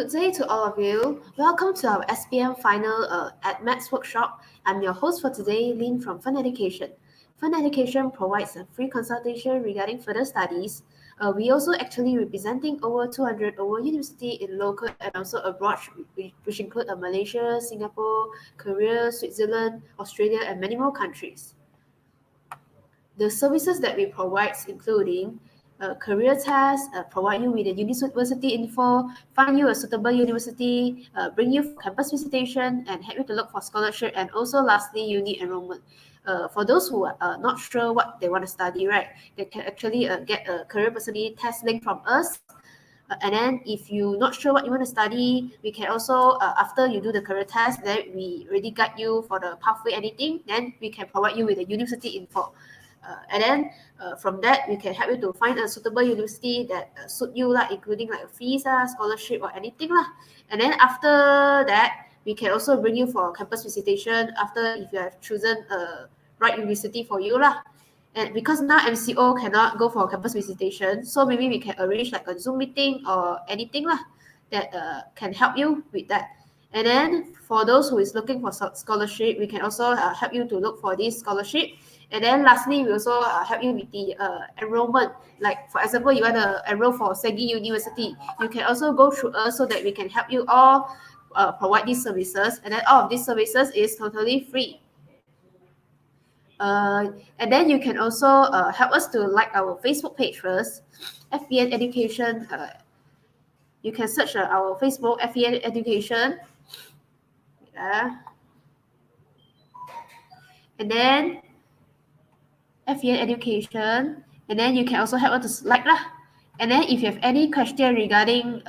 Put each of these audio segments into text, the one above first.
Good day to all of you. Welcome to our SPM final at Maths Workshop. I'm your host for today, Lynn from Fun Education. Fun Education provides a free consultation regarding further studies. We also actually representing over 200 universities in local and also abroad, which include Malaysia, Singapore, Korea, Switzerland, Australia, and many more countries. The services that we provide including career tests, provide you with the university info, find you a suitable university, bring you for campus visitation, and help you to look for scholarship, and also lastly, uni enrollment. For those who are not sure what they want to study, right, they can actually get a career personality test link from us. And then if you're not sure what you want to study, we can also, after you do the career test, then we really guide you for the pathway, anything, then we can provide you with the university info. And then from that, we can help you to find a suitable university that suit you, including like a fees, scholarship, or anything. And then after that, we can also bring you for campus visitation after if you have chosen a right university for you. And because now MCO cannot go for campus visitation, so maybe we can arrange like a Zoom meeting or anything that can help you with that. And then for those who is looking for scholarship, we can also help you to look for this scholarship. And then lastly, we also help you with the enrollment. Like for example, you want to enroll for Segi University, you can also go through us so that we can help you all provide these services. And then all of these services is totally free. And then you can also help us to like our Facebook page first, FEN Education. You can search our Facebook FEN Education. And then FEN Education, and then you can also help us to like. And then if you have any question regarding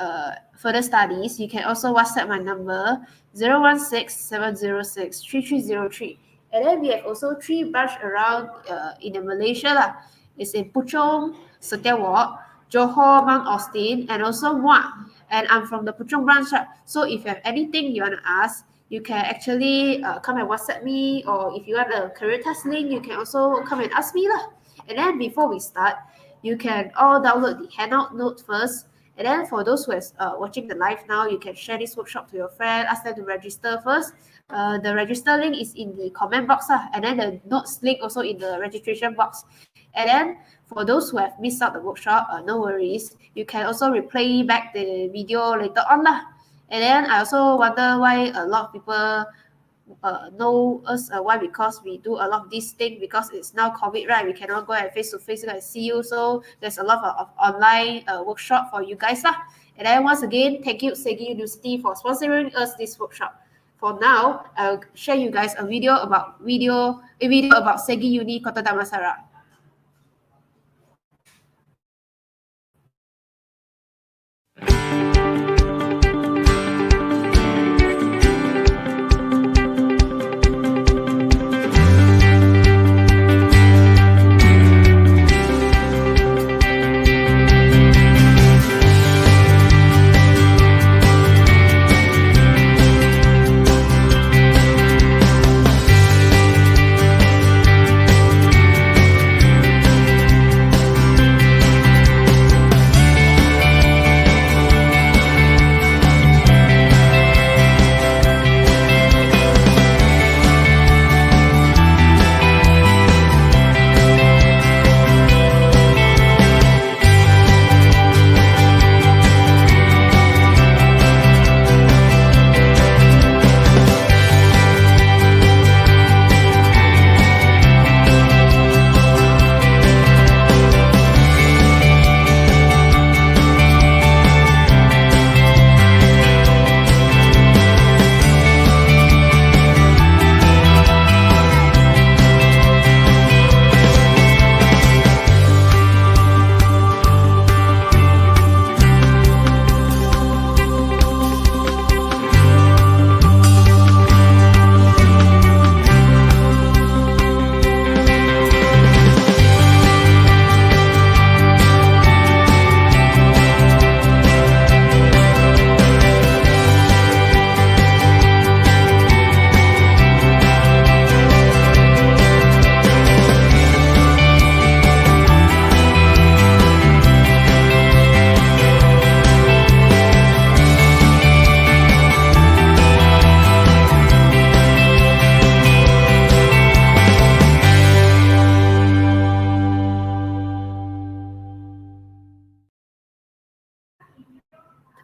further studies, you can also WhatsApp my number 016-706-3303. And then we have also 3 branches around in Malaysia. It's in Puchong, Setiawak, Johor, Mount Austin, and also Muar. And I'm from the Puchong branch. So if you have anything you want to ask, you can actually come and WhatsApp me, or if you want a career test link, you can also come and ask me. And then before we start, you can all download the handout note first. And then for those who are watching the live now, you can share this workshop to your friend, ask them to register first. The register link is in the comment box, and then the notes link also in the registration box. And then for those who have missed out the workshop, no worries. You can also replay back the video later on. And then I also wonder why a lot of people know us. Why? Because we do a lot of these things because it's now COVID, right? We cannot go and face-to-face and see you. So there's a lot of online workshop for you guys. And then once again, thank you Segi University for sponsoring us this workshop. For now, I'll share you guys a video about Segi Uni Kota Damansara.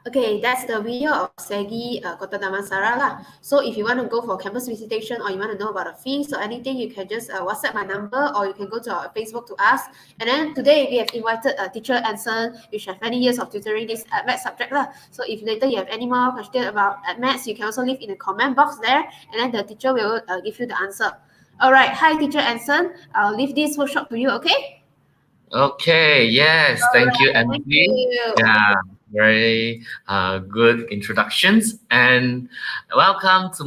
Okay, that's the video of Segi Kota Damansara lah. So if you want to go for campus visitation or you want to know about the fees or anything, you can just WhatsApp my number or you can go to our Facebook to ask. And then today we have invited teacher Anson, which has many years of tutoring this math subject lah. So if later you have any more questions about maths, you can also leave in the comment box there, and then the teacher will give you the answer. All right, hi teacher Anson. I'll leave this workshop to you, okay? Okay, yes, thank you, Thank MG. you. Yeah, very good introductions, and welcome to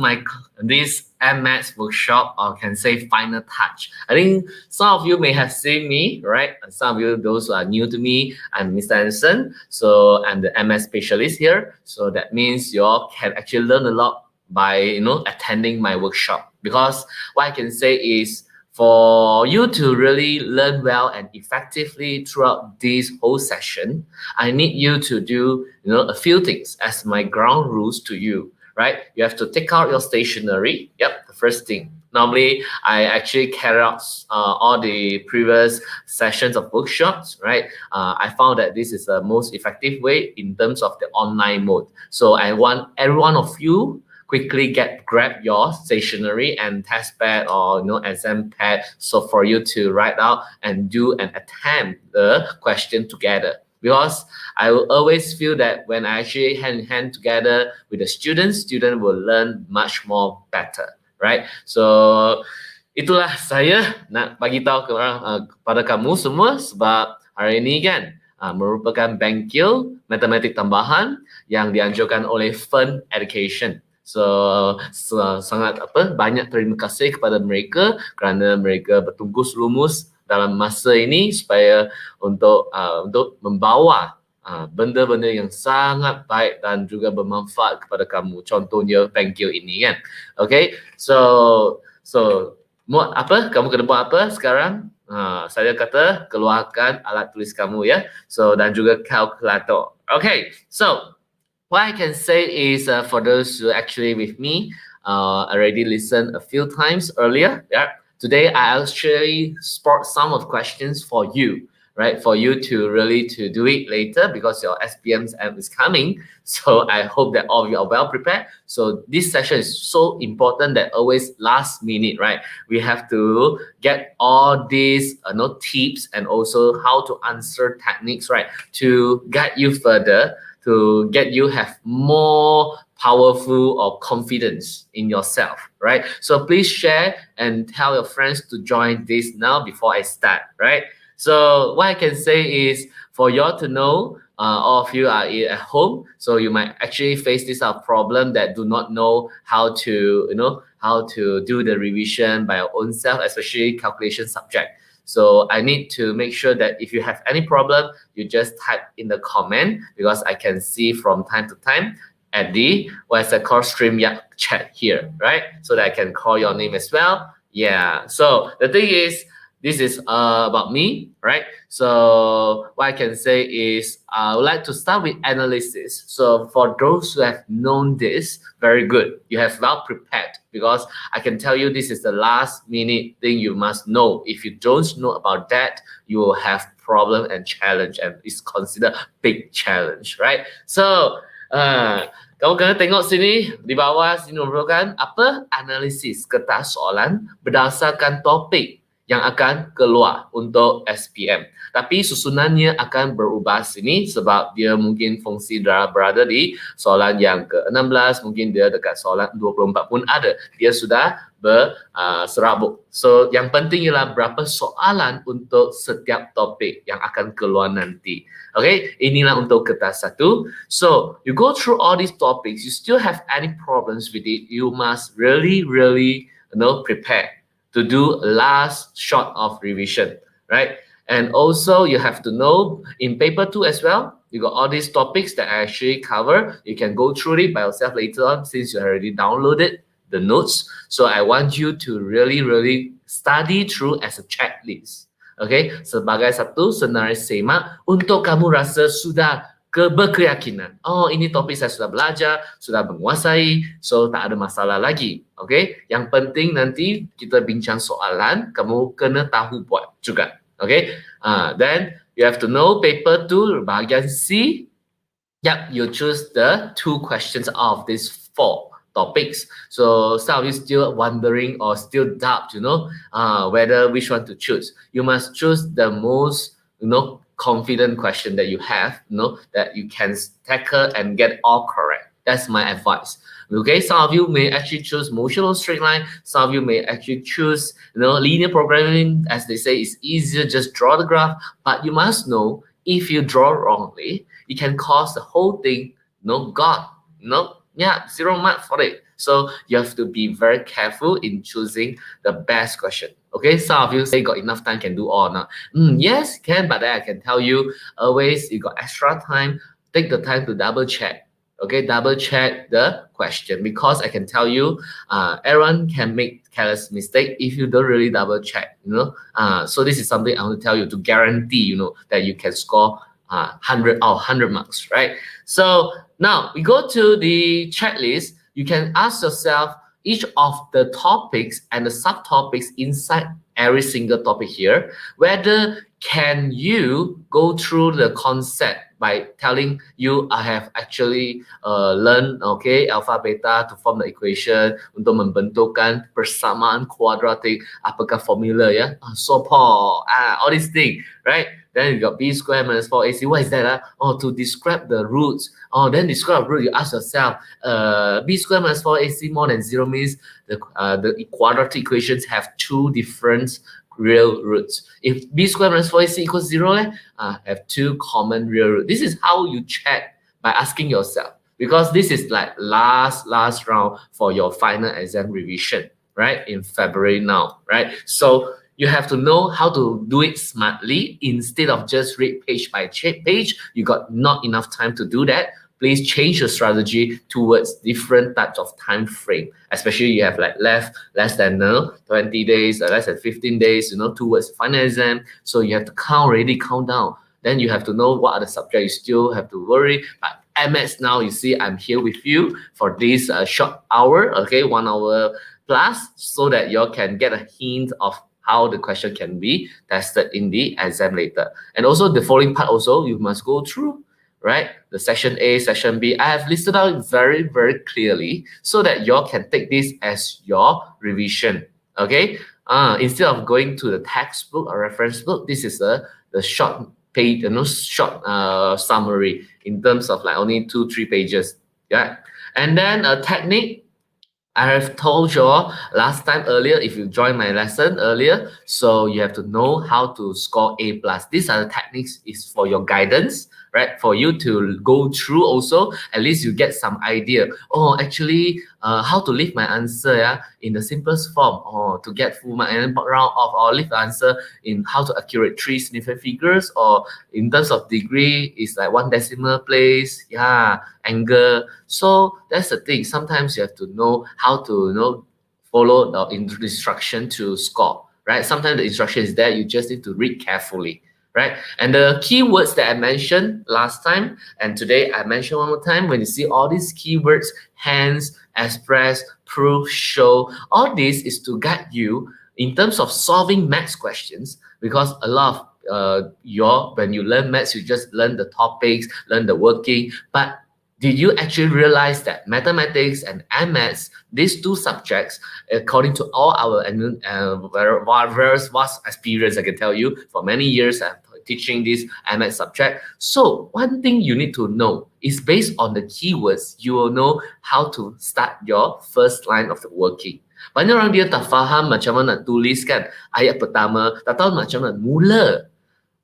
this MS workshop, or can say final touch. I think some of you may have seen me, right? And some of you, those who are new to me, I'm Mr. Anderson. So I'm the MS specialist here. So that means you all can actually learn a lot by attending my workshop, because what I can say is, for you to really learn well and effectively throughout this whole session, I need you to do a few things as my ground rules to you, right? You have to take out your stationery. Yep, the first thing. Normally, I actually carry out all the previous sessions of workshops, right? I found that this is the most effective way in terms of the online mode. So I want every one of you quickly grab your stationery and test pad or exam pad, so for you to write out and do and attempt the question together. Because I will always feel that when I actually hand in hand together with the student will learn much more better, right? So itulah saya nak bagi tahu kepada kamu semua, sebab hari ini kan merupakan bengkel matematik tambahan yang dianjurkan oleh Fun Education. So sangat banyak terima kasih kepada mereka kerana mereka bertungkus lumus dalam masa ini supaya untuk membawa benda-benda yang sangat baik dan juga bermanfaat kepada kamu. Contohnya bengkel ini kan. Okay, so buat apa? Kamu kena buat apa sekarang? Saya kata keluarkan alat tulis kamu ya. So dan juga kalkulator. Okay, so what I can say is, for those who actually with me already listened a few times earlier, yeah, today I actually spot some of questions for you, right? For you to really to do it later, because your SPM is coming. So I hope that all of you are well prepared. So this session is so important that always last minute, right? We have to get all these tips and also how to answer techniques, right? To guide you further, to get you have more powerful or confidence in yourself, right? So please share and tell your friends to join this now before I start, right? So what I can say is, for you all to know, all of you are at home, so you might actually face this problem that do not know how to, how to do the revision by your own self, especially calculation subject. So I need to make sure that if you have any problem, you just type in the comment, because I can see from time to time at the what's it called, StreamYard chat here, right? So that I can call your name as well. Yeah. So the thing is, this is about me, right? So what I can say is, I would like to start with analysis. So for those who have known this, very good. You have well prepared, because I can tell you this is the last minute thing you must know. If you don't know about that, you will have problem and challenge, and it's considered big challenge, right? So kamu kena tengok sini, di bawah sini merupakan apa? Analisis kertas soalan berdasarkan topik yang akan keluar untuk SPM. Tapi susunannya akan berubah sini, sebab dia mungkin fungsi berada di soalan yang ke-16, mungkin dia dekat soalan 24 pun ada. Dia sudah berserabut. So yang penting ialah berapa soalan untuk setiap topik yang akan keluar nanti. Okay, inilah untuk kertas 1. So you go through all these topics, you still have any problems with it, you must really prepare to do last shot of revision, right? And also you have to know in paper 2 as well, you got all these topics that I actually cover. You can go through it by yourself later on, since you already downloaded the notes. So I want you to really study through as a checklist. Okay, sebagai satu senarai semak untuk kamu rasa sudah berkeyakinan. Oh, ini topik saya sudah belajar, sudah menguasai, so tak ada masalah lagi. Okay, yang penting nanti kita bincang soalan, kamu kena tahu buat juga. Okay, then you have to know paper 2 bahagian C. Yep, you choose the 2 questions of these 4 topics. So some of you still wondering or still doubt, whether which one to choose. You must choose the most, confident question that you have, that you can tackle and get all correct. That's my advice. Okay, some of you may actually choose motion on straight line. Some of you may actually choose, linear programming. As they say, it's easier, just draw the graph. But you must know, if you draw wrongly, it can cause the whole thing, God, yeah, 0 mark for it. So you have to be very careful in choosing the best question. Okay, some of you say got enough time, can do all or not. Yes, can, but then I can tell you, always you got extra time, take the time to double check. Okay, double check the question, because I can tell you, everyone can make careless mistake if you don't really double check. So this is something I want to tell you to guarantee, that you can score 100 marks, right? So now we go to the checklist. You can ask yourself each of the topics and the subtopics inside every single topic here, whether can you go through the concept by telling you I have actually learned, okay, alpha beta to form the equation untuk membentukkan persamaan kuadratik, apakah formula ya, SOPO, all these things, right? Then you got b squared minus 4ac. What is that? Oh, to describe the roots. Oh, then describe root. You ask yourself, b squared minus 4ac more than 0 means the quadratic equations have 2 different real roots. If b squared minus 4ac equals 0, have 2 common real roots. This is how you check, by asking yourself, because this is like last round for your final exam revision, right? In February now, right? So you have to know how to do it smartly instead of just read page by page. You got not enough time to do that. Please change your strategy towards different types of time frame. Especially you have like less than 20 days, less than 15 days, towards final exam. So you have to count down. Then you have to know what are the subjects you still have to worry. But MS now, you see, I'm here with you for this short hour, okay, 1 hour plus, so that you all can get a hint of how the question can be tested in the exam later. And also the following part also, you must go through, right? The section A, section B, I have listed out very, very clearly so that you all can take this as your revision, okay? Instead of going to the textbook or reference book, this is the short page, short summary in terms of like only 2-3 pages, yeah? And then a technique, I have told you all last time earlier, if you joined my lesson earlier, so you have to know how to score A+. These are the techniques is for your guidance, right? For you to go through also, at least you get some idea. Oh, actually, how to leave my answer, in the simplest form, or to get full mark, and then round off, or leave the answer in how to accurate 3 significant figures, or in terms of degree, it's like 1 decimal place, angle. So that's the thing. Sometimes you have to know how to follow the instruction to score, right? Sometimes the instruction is there, you just need to read carefully, right? And the keywords that I mentioned last time and today I mentioned one more time, when you see all these keywords, hence, express, prove, show, all this is to guide you in terms of solving maths questions, because a lot of when you learn maths, you just learn the topics, learn the working, but did you actually realize that mathematics and maths, these 2 subjects, according to all our various vast experience, I can tell you, for many years I'm teaching this maths subject. So one thing you need to know is based on the keywords, you will know how to start your first line of the working. Banyak orang dia tak faham macam mana nak tulis kan ayat pertama, tak tahu macam mana mula.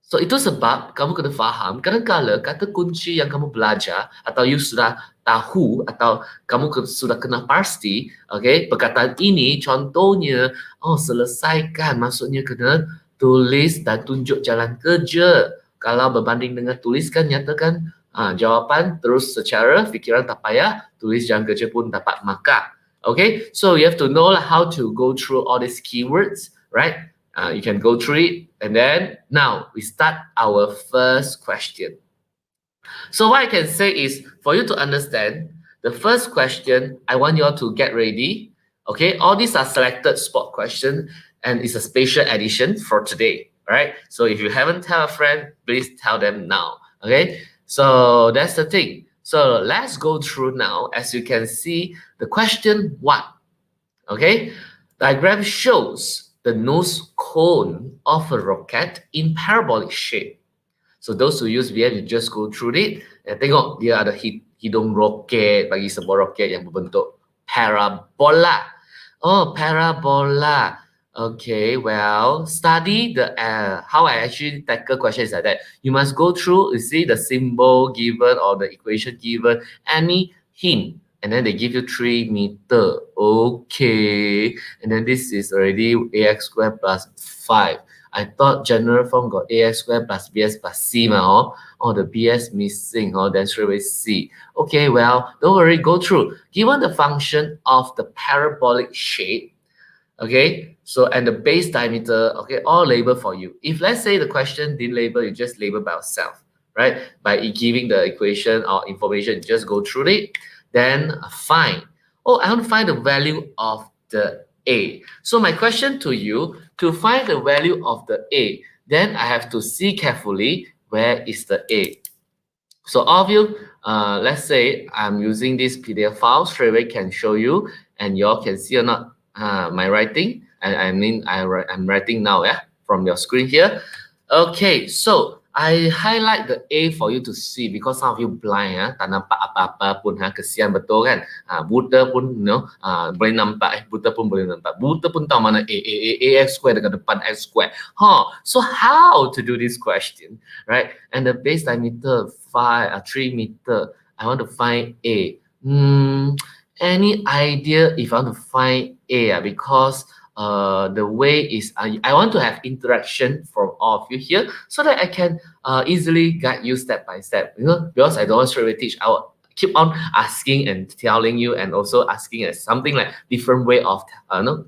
So itu sebab kamu kena faham, kadang-kadang kata kunci yang kamu belajar atau you sudah tahu atau kamu sudah kena pasti, okay, perkataan ini contohnya, selesaikan, maksudnya kena tulis dan tunjuk jalan kerja. Kalau berbanding dengan tuliskan, nyatakan jawapan, terus secara fikiran tak payah, tulis jalan kerja pun dapat markah. Okay, so you have to know how to go through all these keywords, right? You can go through it, and then now we start our first question. So what I can say is, for you to understand the first question, I want you all to get ready. Okay, all these are selected spot questions, and it's a special edition for today. All right, so if you haven't tell a friend, please tell them now. Okay, so that's the thing. So let's go through now. As you can see, the question 1. Okay, diagram shows the nose cone of a rocket in parabolic shape. So those who use VM, you just go through it. Tengok dia ada hidung roket, bagi sebuah roket yang berbentuk parabola. Oh, parabola. Okay, well, study the how I actually tackle questions like that. You must go through, you see the symbol given or the equation given, any hint, and then they give you 3 meter. Okay, and then this is already ax squared plus 5. I thought general form got ax squared plus bs plus c ma, oh, the bs missing, then straight away c. Okay, well, don't worry, go through. Given the function of the parabolic shape, okay, so and the base diameter, okay, all labeled for you. If let's say the question didn't label, you just label by yourself, right? By giving the equation or information, just go through it, then fine. Oh, I want to find the value of the A. So my question to you, to find the value of the A, then I have to see carefully where is the A. So all of you, let's say I'm using this PDF file, straight away can show you, and you all can see or not my writing. I'm writing now, yeah, from your screen here. Okay, so I highlight the A for you to see because some of you blind, tak nampak apa-apa pun, kesian betul kan. Buta pun, boleh nampak, buta pun boleh nampak. Buta pun tahu mana AX square dekat depan X square. So how to do this question, right? And the base diameter 3 meter. I want to find A. Any idea if I want to find A? Because the way is I want to have interaction from all of you here so that I can easily guide you step by step. Because I don't want to straight away teach. I will keep on asking and telling you, and also asking as something like different way of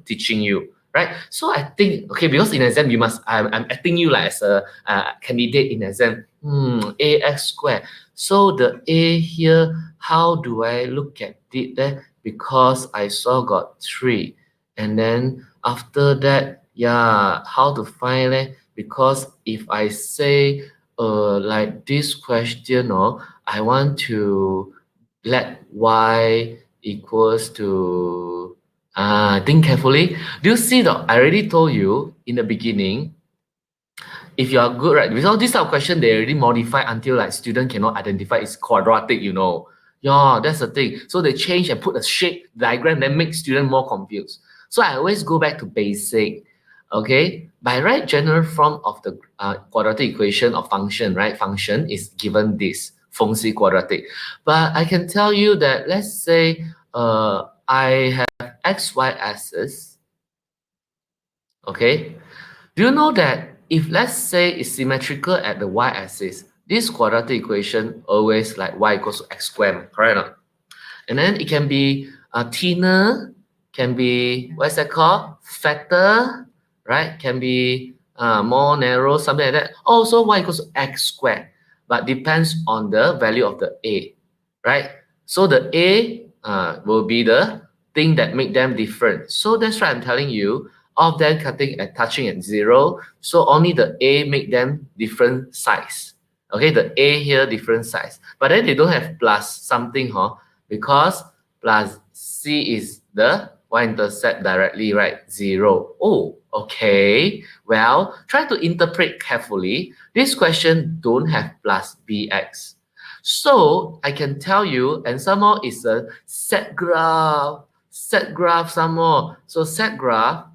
teaching you. Right, so I think, okay, because in exam you must, I'm acting you like as a candidate in exam. Ax squared. So the A here, how do I look at it there? Because I saw got 3, and then after that, yeah, how to find it? Because if I say like this question, I want to let y equals to think carefully. Do you see that I already told you in the beginning, if you are good, right? Because this type of question, they already modify until like student cannot identify it's quadratic, Yeah, that's the thing. So they change and put a shape diagram that makes student more confused. So I always go back to basic. Okay, by right general form of the quadratic equation of function, right? Function is given this function quadratic. But I can tell you that, let's say I have x, y axis. Okay, do you know that if let's say it's symmetrical at the y-axis, this quadratic equation always like y equals to x squared, correct or not? And then it can be thinner, can be, what's that called? Fatter, right? Can be more narrow, something like that. Also y equals to x squared, but depends on the value of the A, right? So the A will be the thing that make them different. So that's why I'm telling you, all of them touching at 0. So only the A make them different size. Okay, the A here different size. But then they don't have plus something, because plus C is the y-intercept directly, right? 0. Oh, okay. Well, try to interpret carefully. This question don't have plus bx. So I can tell you, and some more is a set graph some more. So set graph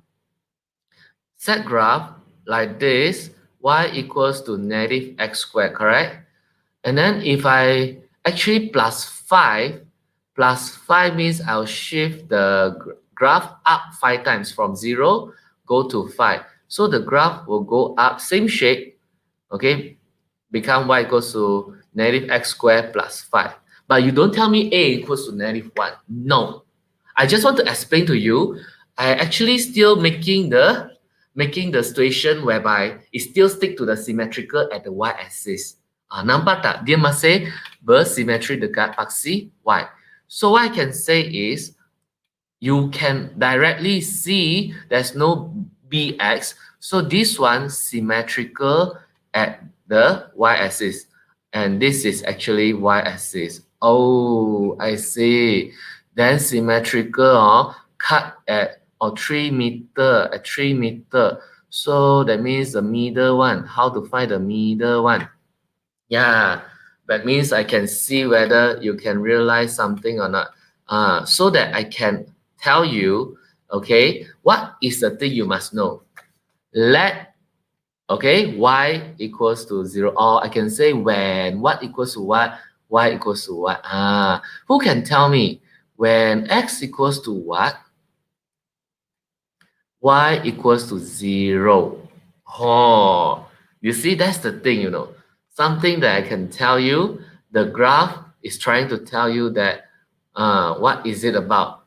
like this, y equals to negative x squared, correct? And then if I actually plus 5 means I'll shift the graph up 5 times from 0 go to 5. So the graph will go up, same shape, okay, become y equals to negative x squared plus 5. But you don't tell me a equals to negative 1. No. I just want to explain to you, I actually still making the situation whereby it still stick to the symmetrical at the y-axis. Nampak tak? Dia masih bersimetri dekat aksi y. So what I can say is, you can directly see there's no bx. So this one symmetrical at the y-axis. And this is actually y-axis. Oh, I see. Then symmetrical, cut at or 3 meter at 3 meter. So that means the middle one. How to find the middle one? Yeah, that means I can see whether you can realize something or not. So that I can tell you, okay, what is the thing you must know? Let, okay, y equals to 0, or I can say when what equals to what, y equals to what. Who can tell me when x equals to what, y equals to 0? Oh, you see, that's the thing, something that I can tell you. The graph is trying to tell you that what is it about.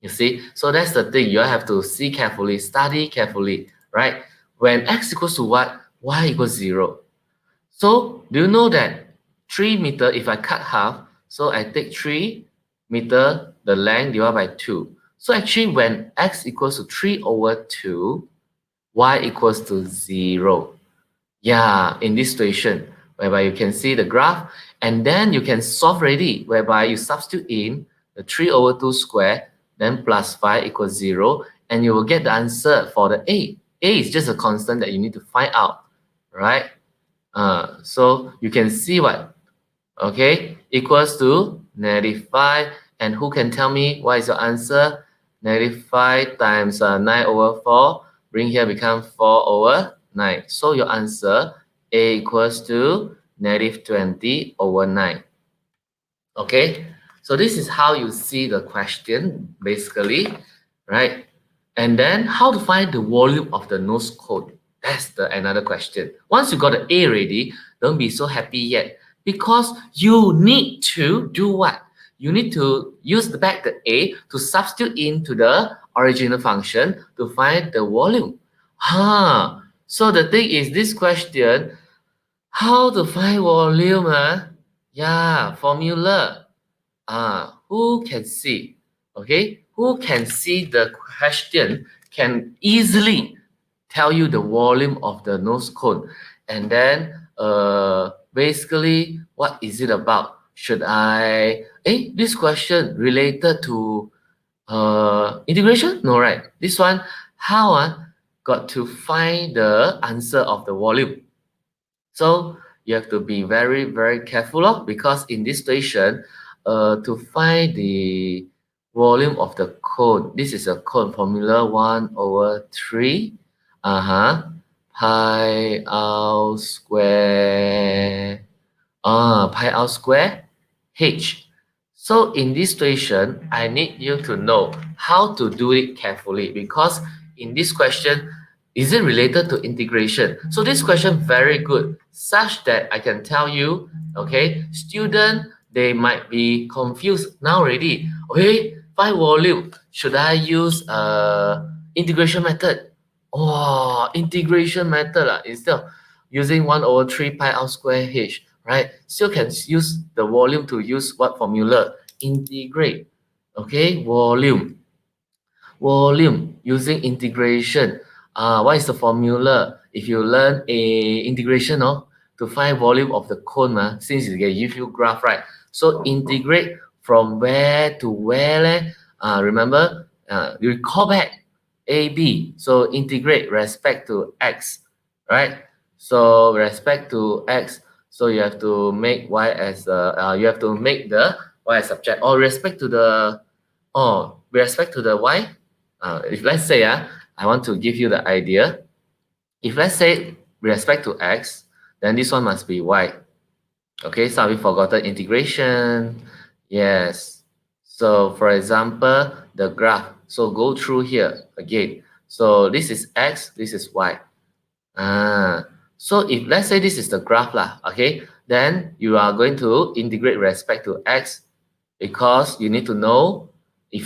You see, so that's the thing. You have to see carefully, study carefully, right? When x equals to what, y equals 0. So do you know that 3 meter, if I cut half, so I take 3 meter, the length divided by 2. So actually when x equals to 3 over 2, y equals to 0. Yeah, in this situation, whereby you can see the graph, and then you can solve already, whereby you substitute in the 3 over 2 square, then plus 5 equals 0, and you will get the answer for the A. A is just a constant that you need to find out, right? So you can see what, okay, equals to -5, and who can tell me what is your answer? -5 times 9 over 4, bring here become 4 over 9. So your answer, A equals to -20 over 9. Okay, so this is how you see the question basically, right? And then how to find the volume of the nose cone? That's the another question. Once you got the A ready, don't be so happy yet, because you need to do what? You need to use the back the A to substitute into the original function to find the volume. So the thing is, this question, how to find volume? Yeah, formula. Who can see? Okay, who can see the question can easily tell you the volume of the nose cone, and then basically what is it about? Should I this question related to integration? No, right? This one, how got to find the answer of the volume. So you have to be very, very careful because in this situation, to find the volume of the cone, this is a cone formula 1 over 3 pi r square pi r square h. So in this situation, I need you to know how to do it carefully, because in this question, is it related to integration? So this question very good, such that I can tell you, okay, student, they might be confused now already. Okay, find volume. Should I use integration method? Oh, integration method instead of using 1 over 3 pi r square h, right? Still can use the volume to use what formula? Integrate. Okay, volume using integration. What is the formula? If you learn a integration, to find volume of the cone, since it can give you graph, right? So integrate from where to where? Remember, you recall back AB. So integrate respect to x, right? So respect to x. So you have to make y as you have to make the y as subject, or respect to the y. If let's say I want to give you the idea. If let's say with respect to x, then this one must be y. Okay, so we forgotten integration. Yes. So for example, the graph. So go through here again. So this is x, this is y. So if let's say this is the graph okay, then you are going to integrate respect to x, because you need to know,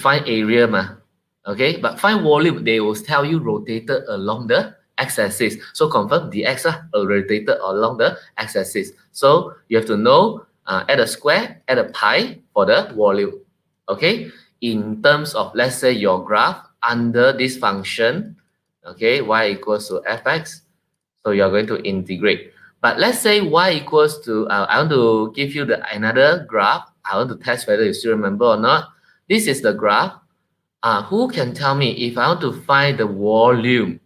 find area okay, but find volume, they will tell you rotated along the x-axis. So confirm the x rotated along the x-axis. So you have to know add a square, add a pi for the volume. Okay, in terms of, let's say, your graph under this function, okay, y equals to fx. So you are going to integrate. But let's say y equals to, I want to give you another graph. I want to test whether you still remember or not. This is the graph. Who can tell me if I want to find the volume?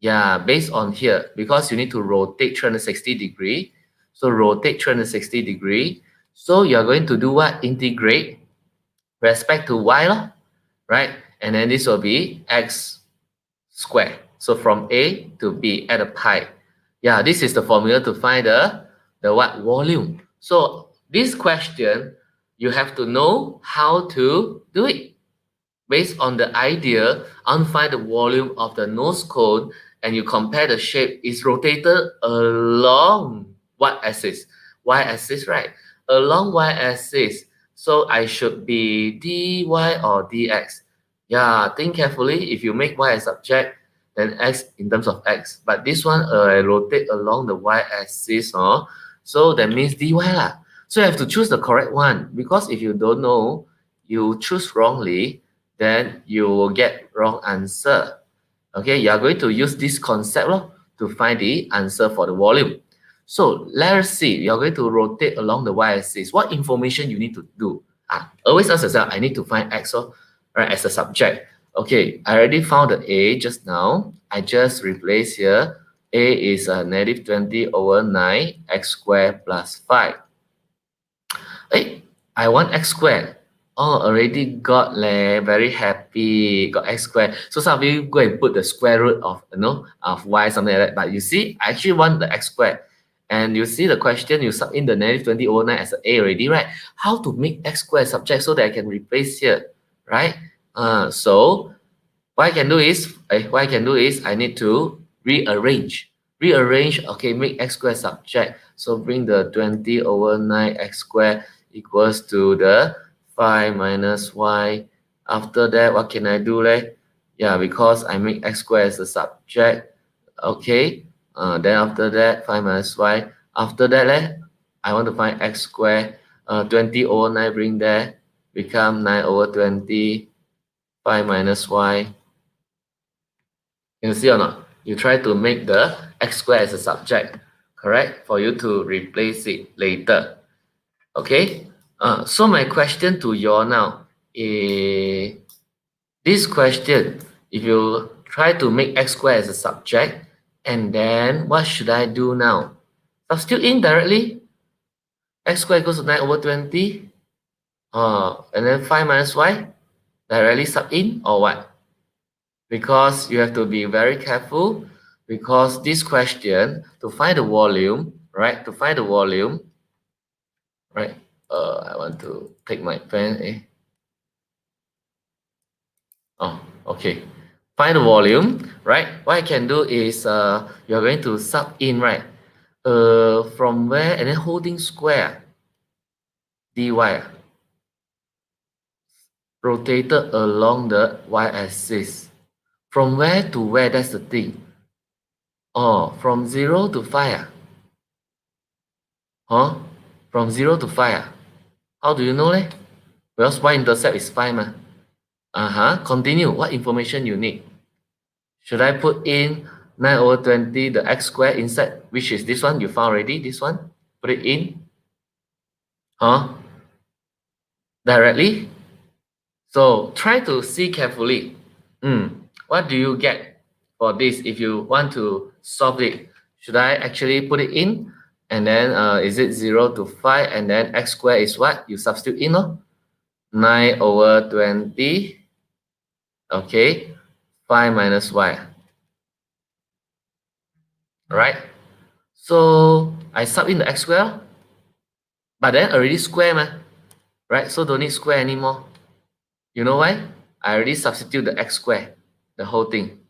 Yeah, based on here, because you need to rotate 360 degree. So rotate 360 degree. So you're going to do what? Integrate respect to y, right? And then this will be x squared. So from A to B at a pi. Yeah, this is the formula to find the what? Volume. So this question, you have to know how to do it. Based on the idea, find the volume of the nose cone and you compare the shape is rotated along what axis? Y-axis, right? Along y-axis. So I should be dy or dx. Yeah, think carefully. If you make y a subject, then x in terms of x. But this one, I rotate along the y-axis, so that means dy lah. So you have to choose the correct one, because if you don't know, you choose wrongly, then you will get wrong answer. Okay, you are going to use this concept to find the answer for the volume. So let's see, you're going to rotate along the y-axis. What information you need to do? Always ask yourself, I need to find x, right, as a subject. Okay, I already found the a just now. I just replace here. A is negative 20 over 9, x squared plus 5. Hey, I want x squared. Oh, already got very happy, got x squared. So some of you go and put the square root of of y, something like that. But you see, I actually want the x squared. And you see the question, you sub in the negative 20 over 9 as an a already, right? How to make x squared subject so that I can replace here, right? So what I can do is I need to rearrange. Okay, make x squared subject. So bring the 20 over 9 x squared equals to the 5 minus y. After that, what can I do? Yeah, because I make x squared as a subject. Okay. Then after that, 5 minus y. After that, I want to find x squared. 20 over 9 bring there. Become 9 over 20. 5 minus y. You see or not? You try to make the x squared as a subject, correct? For you to replace it later. Okay? So my question to you all now is this question. If you try to make x squared as a subject, and then what should I do now? Substitute in directly. X squared equals to 9 over 20. And then 5 minus y. Directly sub in or what? Because you have to be very careful, because this question, to find the volume, right? To find the volume, right? I want to take my pen. Oh, okay. Find the volume, right? What I can do is you're going to sub in, right? From where, and then holding square dy rotated along the y-axis. From where to where? That's the thing. Oh, from 0 to 5. From 0 to 5. How do you know? Because y-intercept is 5. Continue. What information you need? Should I put in 9 over 20, the x squared inside, which is this one? You found already, this one? Put it in. Directly? So try to see carefully. What do you get for this if you want to solve it? Should I actually put it in? And then is it 0 to 5? And then x squared is what? You substitute in, 9 over 20. Okay. 5 minus y. Right? So I sub in the x squared. But then already square, right? So don't need square anymore. You know why? I already substitute the x squared, the whole thing.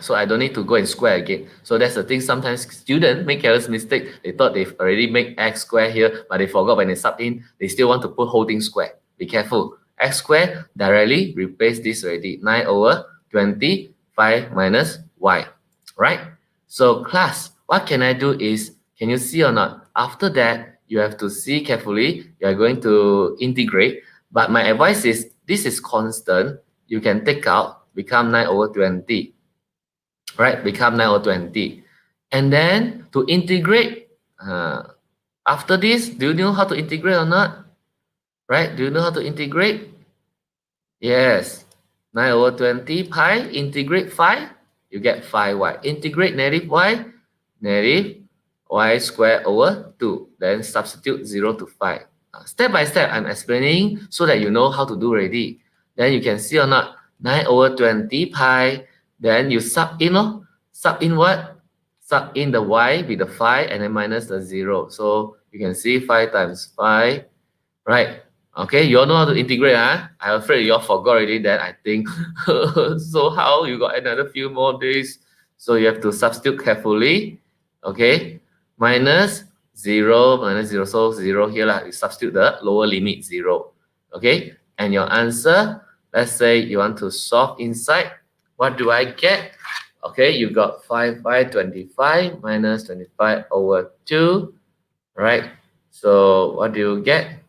So I don't need to go and square again. So that's the thing. Sometimes students make careless mistake. They thought they've already made x squared here, but they forgot when they sub in, they still want to put whole thing square. Be careful. X squared directly replace this already. 9 over 20, 5 minus y. Right? So class, what can I do is, can you see or not? After that, you have to see carefully. You are going to integrate. But my advice is, this is constant. You can take out, become 9 over 20. Right, become 9 over 20. And then to integrate, after this, do you know how to integrate or not? Right? Do you know how to integrate? Yes. 9 over 20 pi, integrate 5, you get 5y. Integrate negative y, negative y squared over 2. Then substitute 0 to 5. Step by step, I'm explaining so that you know how to do already. Then you can see or not, 9 over 20 pi, then you sub in, sub in what? Sub in the y with the 5 and then minus the 0. So you can see 5 times 5, right? Okay, you all know how to integrate, huh? I'm afraid you all forgot already that, I think. So how? You got another few more days. So you have to substitute carefully. Okay, minus 0, minus 0. So 0 here, you substitute the lower limit 0. Okay, and your answer, let's say you want to solve inside. What do I get? Okay, you got 5 by 25 minus 25 over 2, right? So what do you get?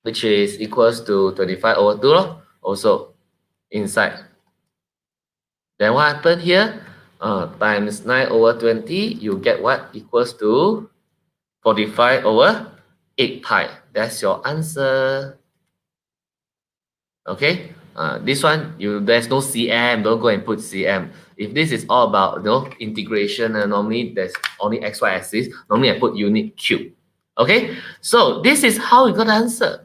Which is equals to 25 over 2 also inside. Then what happened here? Times 9 over 20, you get what? Equals to 45 over 8 pi. That's your answer. Okay, this one, there's no cm, don't go and put cm. If this is all about integration, normally there's only xy axis, normally I put unit cube. Okay, so this is how you got the answer.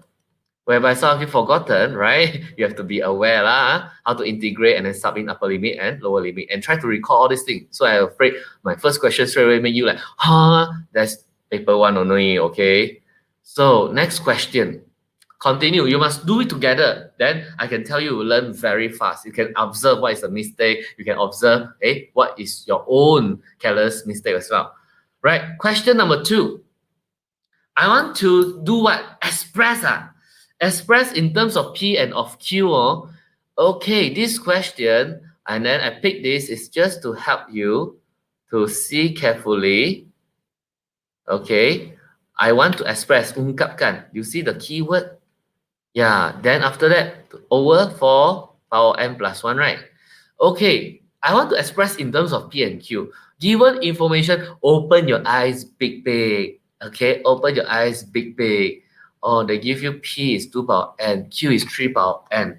Whereby some of you forgotten, right? You have to be aware how to integrate and then sub in upper limit and lower limit and try to recall all these things. So I'm afraid my first question straight away made you like, that's paper 1 only, okay? So next question. Continue. You must do it together. Then I can tell you learn very fast. You can observe what is a mistake. You can observe, what is your own careless mistake as well. Right? Question number 2. I want to do what? Express. Express in terms of P and of Q. Okay, this question, and then I pick this is just to help you to see carefully. Okay, I want to express, ungkapkan. You see the keyword? Yeah, then after that, over 4 power n plus 1, right? Okay, I want to express in terms of P and Q. Given information, open your eyes big, big. Okay, open your eyes big, big. Oh, they give you P is 2 power n, Q is 3 power n.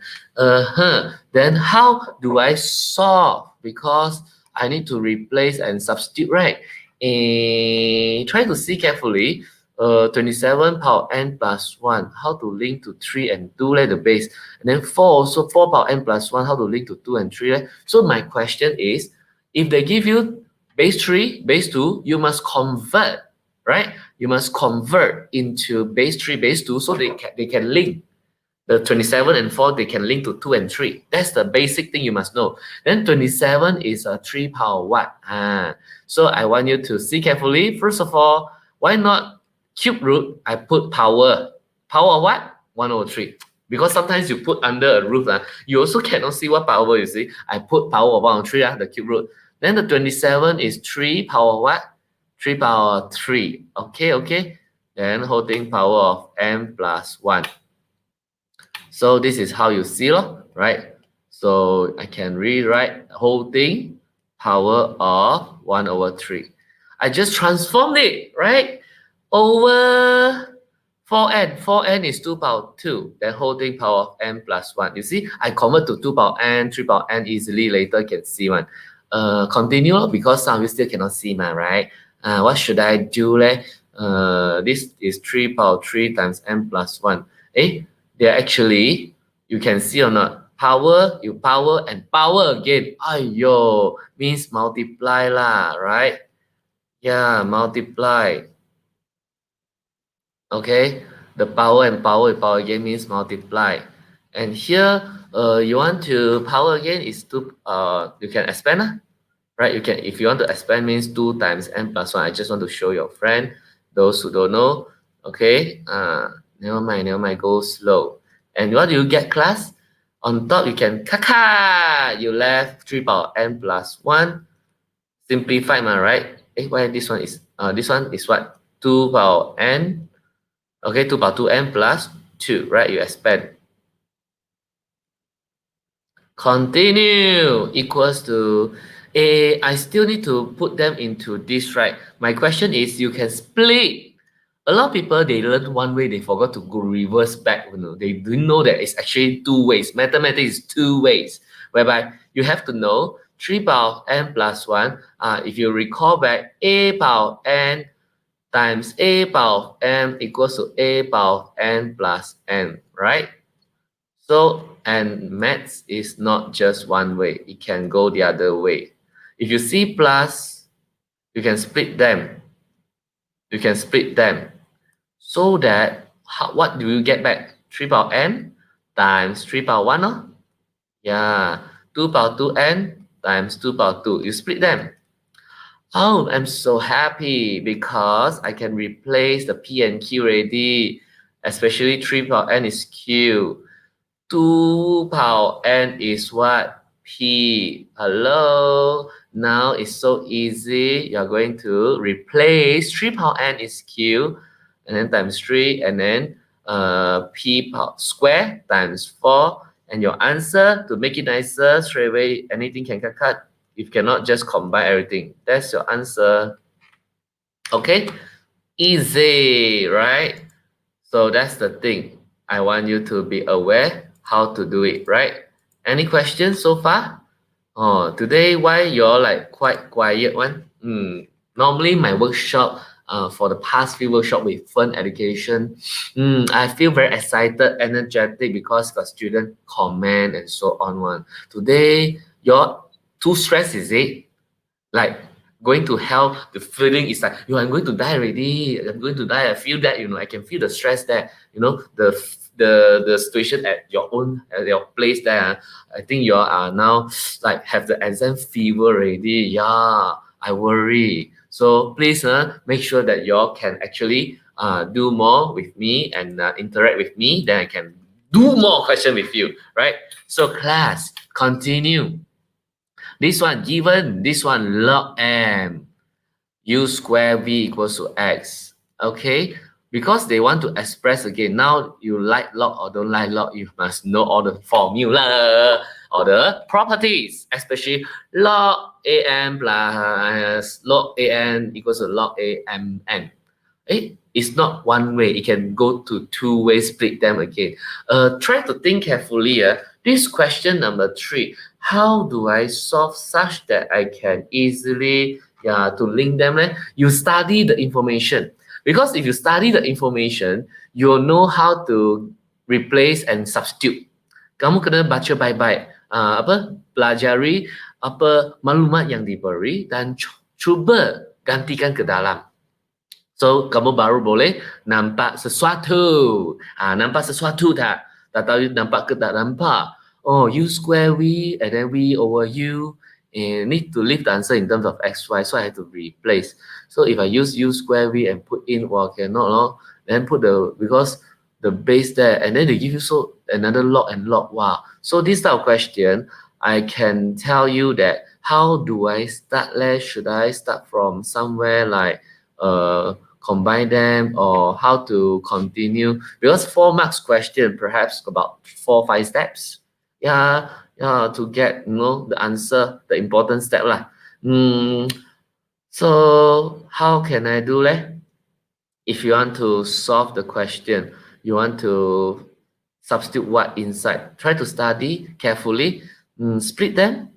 Then how do I solve? Because I need to replace and substitute, right? Try to see carefully. 27 power n plus 1, how to link to 3 and 2, the base. And then 4 also, 4 power n plus 1, how to link to 2 and 3. So my question is, if they give you base 3, base 2, you must convert, right? You must convert into base 3, base 2, so they can link. The 27 and 4, they can link to 2 and 3. That's the basic thing you must know. Then 27 is a 3 power what? So I want you to see carefully. First of all, why not cube root? I put power. Power what? 1 over 3. Because sometimes you put under a roof, you also cannot see what power you see. I put power of 1 over 3, the cube root. Then the 27 is 3 power what? 3 power 3. Okay. Then holding power of n plus 1. So this is how you see, right? So I can rewrite the whole thing, power of 1 over 3. I just transformed it, right? Over 4n. 4n is 2 power 2. Then holding power of n plus 1. You see, I convert to 2 power n, 3 power n easily. Later can see one. Continue because some of you still cannot see, right? What should I do? This is 3 power 3 times n plus 1. They're actually, you can see or not, power, you power and power again. Aiyo, means multiply lah, right? Yeah, multiply. Okay, the power and power again means multiply. And here, you want to power again is 2, you can expand, right? You can, if you want to expand means 2 times n plus 1. I just want to show your friend, those who don't know. Okay, never mind, go slow. And what do you get, class? On top, you can you left 3 power n plus 1. Simplify, right? Why this one is what? 2 power n. Okay, 2 power 2n plus 2, right? You expand. Continue equals to I still need to put them into this, right? My question is, you can split. A lot of people, they learn one way, they forgot to go reverse back. They didn't know that it's actually two ways. Mathematics is two ways, whereby you have to know 3 power n plus 1. If you recall back, a power n times a power m equals to a power n plus n, right? So, and maths is not just one way. It can go the other way. If you see plus, you can split them. You can split them. So that, what do you get back? 3 power n times 3 power 1, no? Yeah, 2 power 2n times 2 power 2. You split them. Oh, I'm so happy because I can replace the p and q already. Especially 3 power n is q. 2 power n is what? P. Hello. Now it's so easy. You're going to replace 3 power n is q, and then times 3, and then p power square times 4. And your answer, to make it nicer, straight away, anything can cut. If cannot, just combine everything. That's your answer. Okay? Easy, right? So that's the thing. I want you to be aware how to do it, right? Any questions so far? Oh, today why you're like quite quiet one? Normally my workshop, for the past few workshop with fun education, I feel very excited, energetic because the student comment and so on one. Today you're too stressed, is it? Like going to hell, the feeling is like, I'm going to die already. I'm going to die. I feel that, I can feel the stress there. The situation at your place there. I think you are now like have the exam fever already. Yeah, I worry. So please make sure that you all can actually do more with me and interact with me. Then I can do more question with you, right? So class, continue. This one, given this one, log m, u square v equals to x. Okay, because they want to express again. Now you like log or don't like log, you must know all the formula or the properties, especially log an plus log an equals to log amn. It's not one way. It can go to two ways, split them again. Try to think carefully. This question number 3. How do I solve such that I can easily to link them? You study the information. Because if you study the information, you'll know how to replace and substitute. Kamu kena baca baik-baik. Pelajari apa maklumat yang diberi dan cuba gantikan ke dalam. So, kamu baru boleh nampak sesuatu. Nampak sesuatu tak? Tak tahu nampak ke tak nampak? Oh, u square v and then v over u. Need to leave the answer in terms of x, y. So, I have to replace. So, if I use u square v and put in, well, cannot, no? Then put because the base there, and then they give you another log and log. Wow. So, this type of question, I can tell you that how do I start? Should I start from somewhere like combine them, or how to continue? Because 4 marks question, perhaps about 4-5 steps. To get the answer, the important step lah. So how can I do that? If you want to solve the question, you want to substitute what inside, try to study carefully. Split them.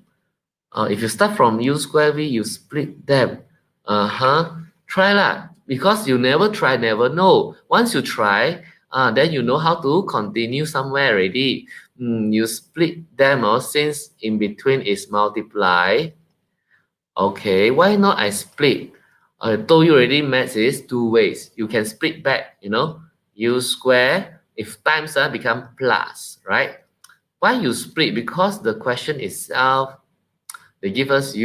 If you start from u square v, you split them. Try lah. Because you never try, never know. Once you try, then you know how to continue somewhere already. You split them, since in between is multiply. Okay, why not I split? I told you already, maths is 2 ways. You can split back, u square, if times become plus, right? Why you split? Because the question itself, they give us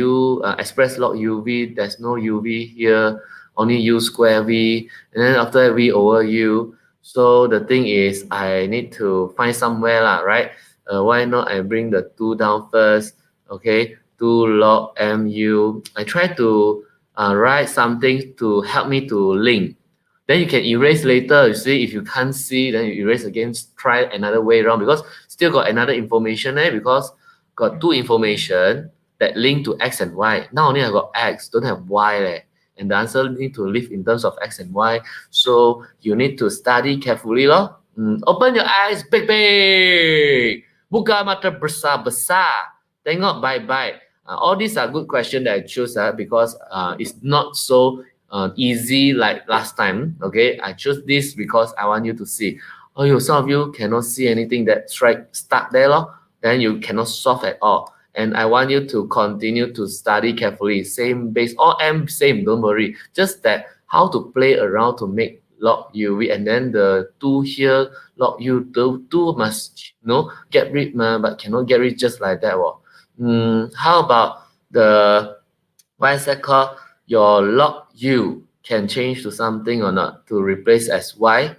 express log uv, there's no uv here, only u square v, and then after v over u. So the thing is, I need to find somewhere lah, right? Why not I bring the 2 down first? Okay, 2 log mu. I try to write something to help me to link. Then you can erase later. You see, if you can't see, then you erase again. Try another way around, because still got another information because got 2 information. that link to x and y. Now only I got x, don't have y leh. And the answer need to live in terms of x and y. So you need to study carefully lor. Open your eyes big. Buka mata besar. Tengok baik-baik. All these are good questions that I choose because it's not so easy like last time. Okay, I chose this because I want you to see. Oh, some of you cannot see anything that stuck there lor. Then you cannot solve at all. And I want you to continue to study carefully. Same base, all M same, don't worry. Just that how to play around to make log UV, and then the 2 here, log U, the 2 must get rid, but cannot get rid just like that. How about the, what is that called? Your log U can change to something or not to replace as Y?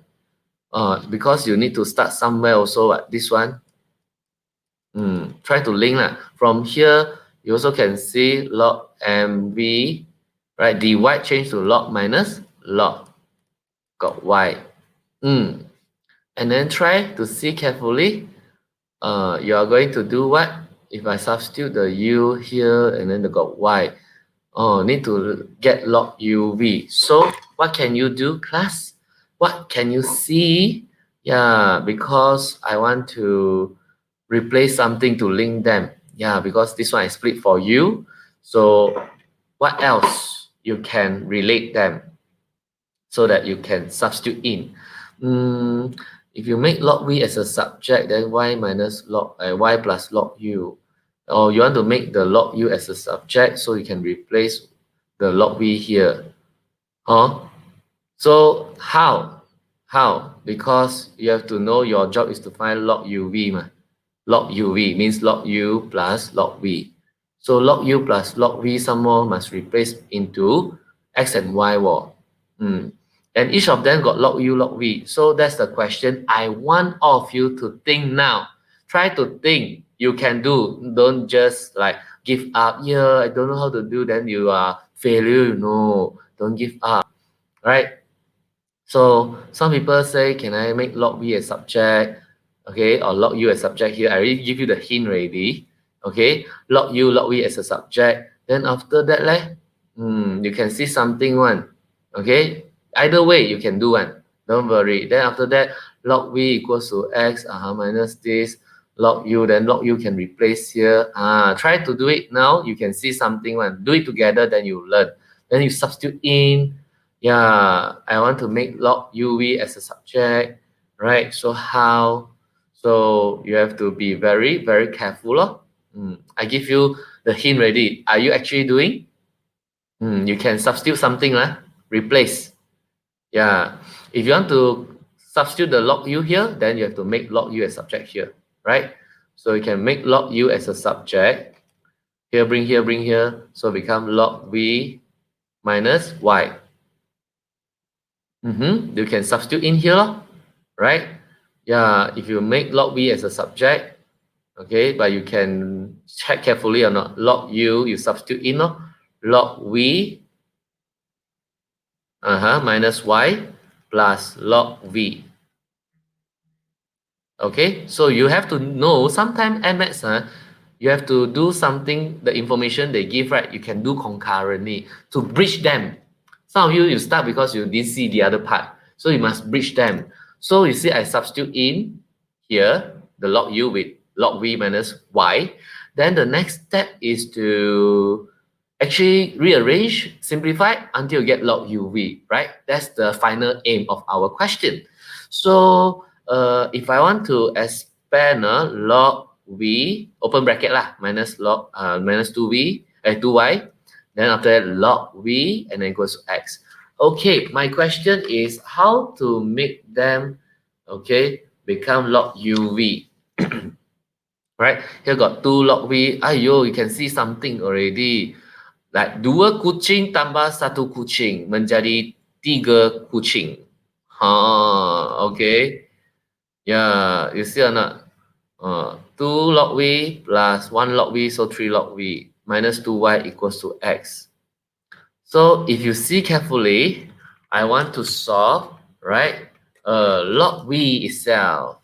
Because you need to start somewhere also, this one. Try to link from here. You also can see log MV, right? dy change to log minus log, got y. And then try to see carefully. You are going to do what? If I substitute the u here and then the got y, need to get log uv. So what can you do, class? What can you see? Yeah, because I want to replace something to link them. Yeah, because this one I split for you. So what else you can relate them so that you can substitute in? If you make log v as a subject, then y minus log y plus log u. Or you want to make the log u as a subject, so you can replace the log v here. So how? Because you have to know your job is to find log uv. Log uv means log u plus log v. So log u plus log v some more must replace into x and y wall. And each of them got log u, log v. So that's the question I want all of you to think now. Try to think. You can do. Don't just like give up. Yeah, I don't know how to do. Then you are failure. No, don't give up. Right? So some people say, can I make log v a subject? Okay, or log u as subject here. I already give you the hint already. Okay, log u, log v as a subject. Then after that, you can see something one. Okay, either way you can do one. Don't worry. Then after that, log v equals to x minus this log u. Then log u can replace here. Try to do it now. You can see something one. Do it together. Then you learn. Then you substitute in. Yeah, I want to make log uv as a subject, right? So how? So you have to be very, very careful. I give you the hint already. Are you actually doing? You can substitute something, replace. Yeah, if you want to substitute the log u here, then you have to make log u as subject here, right? So you can make log u as a subject. Here, bring here. So become log v minus y. You can substitute in here, right? Yeah, if you make log v as a subject, okay, but you can check carefully or not. Log u, you substitute in, log v minus y plus log v. Okay, so you have to know, sometimes MS, you have to do something, the information they give, right? You can do concurrently to bridge them. Some of you start because you didn't see the other part. So you must bridge them. So you see I substitute in here, the log u with log v minus y. Then the next step is to actually rearrange, simplify until you get log uv, right? That's the final aim of our question. So if I want to expand log v, open bracket minus log minus 2v, 2y, then after that log v, and then goes to x. Okay, my question is how to make them, okay, become log uv. Right, here got 2 log v. Ayo, you can see something already. Like 2 kucing tambah 1 kucing menjadi 3 kucing. Okay. Yeah, you see or not? 2 log v plus 1 log v, so 3 log v minus 2y equals to x. So if you see carefully, I want to solve, right? Log v itself.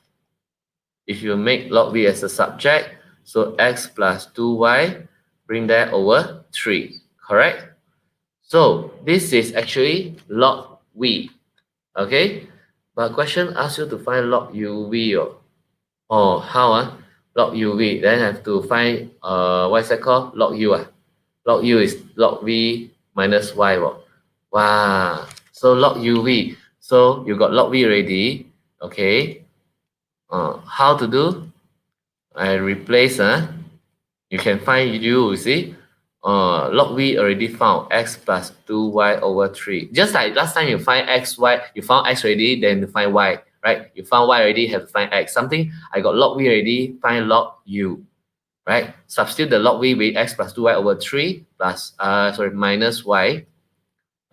If you make log v as a subject, so x plus 2y bring that over 3, correct? So this is actually log V, okay? But question asks you to find log UV. Oh, how? Log UV, then have to find, what is that called? Log U. Log U is log V minus Y. Wow, so log UV. So you got log V already, okay? How to do? I replace, you can find U, you see? Log V already found x plus 2y over 3. Just like last time you find x, y, you found x already, then you find y, right? You found y already, have to find x. Something, I got log V already, find log U, right? Substitute the log V with x plus 2y over 3 plus, minus y.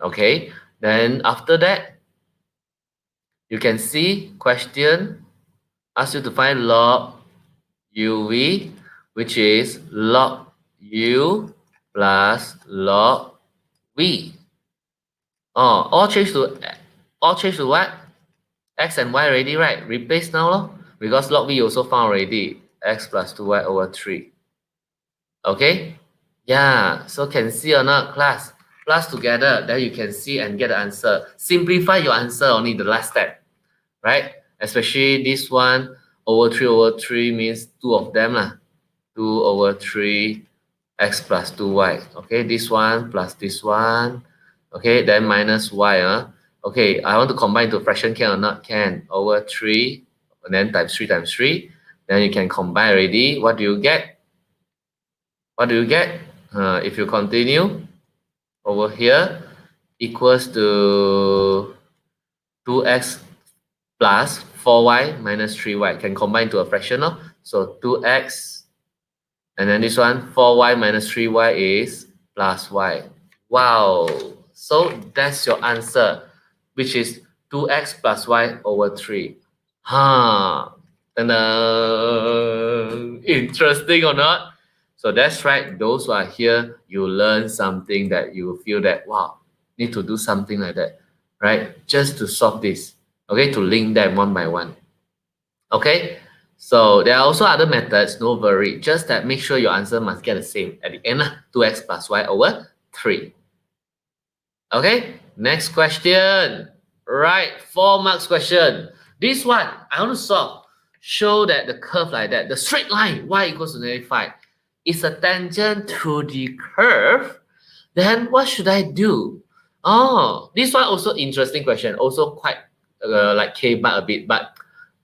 Okay, then after that, you can see question asks you to find log UV, which is log U plus log V. Oh, all change to what? X and Y already, right? Replace now, lor, because log V also found already. X plus 2y over 3. Okay? Yeah, so can see or not, class? Plus together, then you can see and get the answer. Simplify your answer only the last step, right? Especially this one, over 3 means 2 of them lah. 2 over 3 x plus 2y. Okay, this one plus this one. Okay, then minus y. Okay, I want to combine to fraction, can or not? Can. Over 3, and then times 3 times 3. Then you can combine already. What do you get? What do you get? If you continue over here, equals to 2x plus 4y minus 3y. Can combine to a fraction, no? So 2x, and then this one, 4y minus 3y is plus y. Wow. So that's your answer, which is 2x plus y over 3. Huh. Interesting or not? So that's right. Those who are here, you learn something that you feel that, wow, need to do something like that, right? Just to solve this, okay? To link them one by one, okay? So there are also other methods, no worry. Just that make sure your answer must get the same at the end, 2x plus y over 3. Okay, next question. Right, 4 marks question. This one, I want to solve. Show that the curve like that, the straight line, y equals to -5, is a tangent to the curve. Then what should I do? Oh, this one also interesting question. Also quite like K-bar a bit, but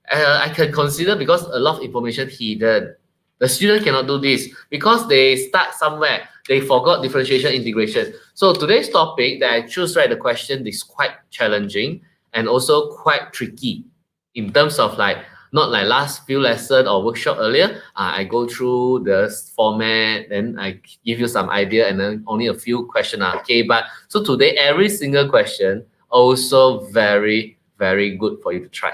I can consider because a lot of information hidden. The student cannot do this because they start somewhere. They forgot differentiation integration. So today's topic that I choose, right, the question is quite challenging and also quite tricky in terms of like, not like last few lesson or workshop earlier. I go through the format, then I give you some idea and then only a few questions are okay. But so today, every single question also very, very good for you to try.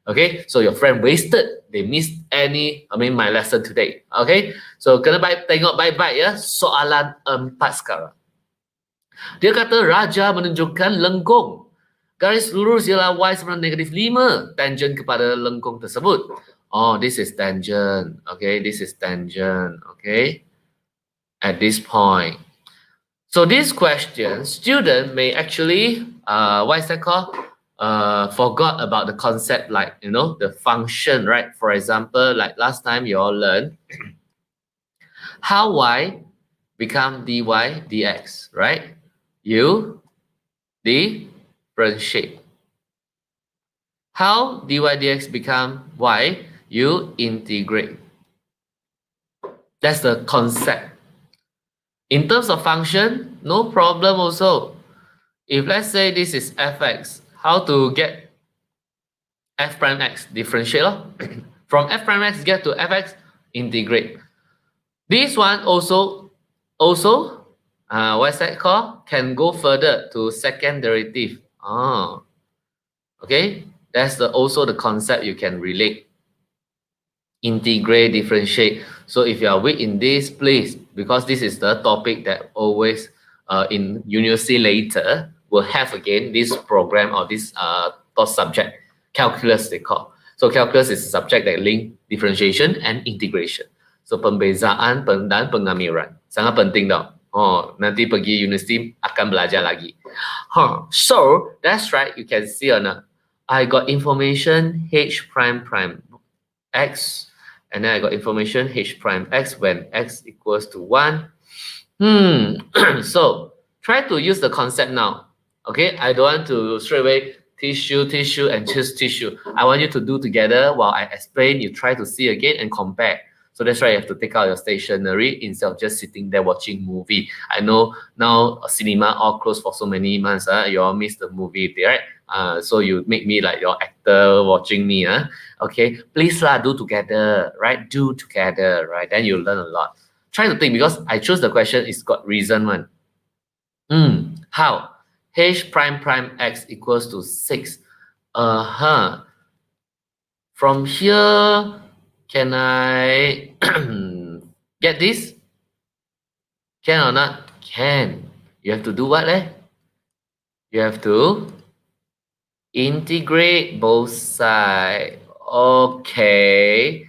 Okay, so your friend wasted, they missed my lesson today. Okay, so kena tengok baik-baik ya soalan 4 sekarang. Dia kata raja menunjukkan lengkung. Garis lurus ialah y sama dengan -5 tangent kepada lengkung tersebut. Oh, this is tangent. Okay, this is tangent. Okay, at this point. So this question, student may actually, what is that called? Forgot about the concept, like, the function, right? For example, like last time you all learned how y become dy dx, right? You differentiate. How dy dx become y? You integrate. That's the concept. In terms of function, no problem also. If let's say this is fx, how to get f prime x? Differentiate. From f prime x get to fx, integrate. This one also, what's that called? Can go further to second derivative. Oh, okay. That's also the concept you can relate. Integrate, differentiate. So if you are weak in this, please, because this is the topic that always in university later will have again this program or this subject, calculus they call. So calculus is a subject that link differentiation and integration. So pembezaan dan pengamiran. Sangat penting tau. Oh, nanti pergi universiti akan belajar lagi. So that's right. You can see on I got information H prime prime X, and then I got information H prime X when X equals to 1. So try to use the concept now. Okay, I don't want to straight away tissue, and choose tissue. I want you to do together while I explain. You try to see again and compare. So that's why you have to take out your stationery instead of just sitting there watching movie. I know now cinema all closed for so many months. You all miss the movie, right? So you make me like your actor watching me. Okay, please lah, do together, right? Do together, right? Then you learn a lot. Try to think because I chose the question. It's got reason one. How? H prime prime X equals to 6. From here, can I get this? Can or not? Can. You have to do what eh? You have to integrate both sides. Okay.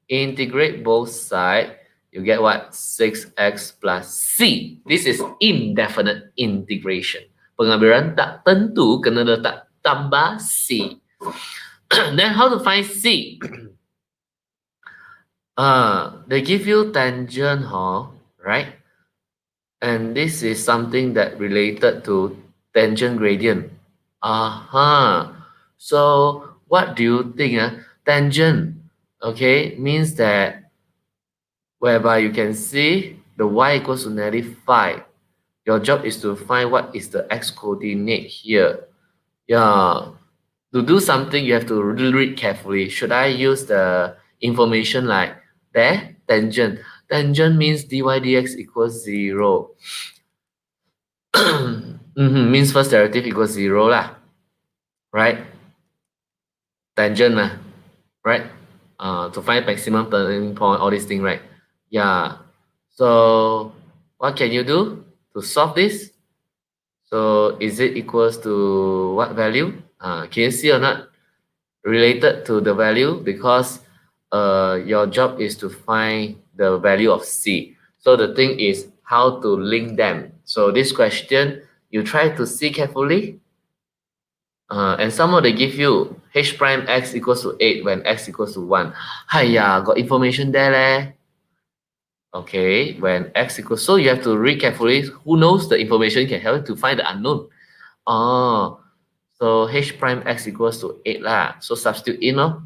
Integrate both sides. You get what? 6x plus C. This is indefinite integration. Pengambilan tak tentu kena letak tambah C. Then how to find C? They give you tangent, right? And this is something that related to tangent gradient. So what do you think? Tangent, okay, means that whereby you can see the y equals to -5. Your job is to find what is the x coordinate here. Yeah, to do something you have to read carefully. Should I use the information like there? Tangent. Tangent means dy dx equals 0. Means first derivative equals 0 lah. Right? Tangent lah. Right? To find maximum turning point, all these things, right? Yeah. So what can you do to solve this? So is it equals to what value? Can you see or not? Related to the value because your job is to find the value of C. So the thing is how to link them. So this question, you try to see carefully. And somehow they give you h prime x equals to 8 when x equals to 1. Hiya, got information there leh. Okay, when x equals, so you have to read carefully. Who knows the information can help you to find the unknown. So h prime x equals to 8 lah. So substitute in, no?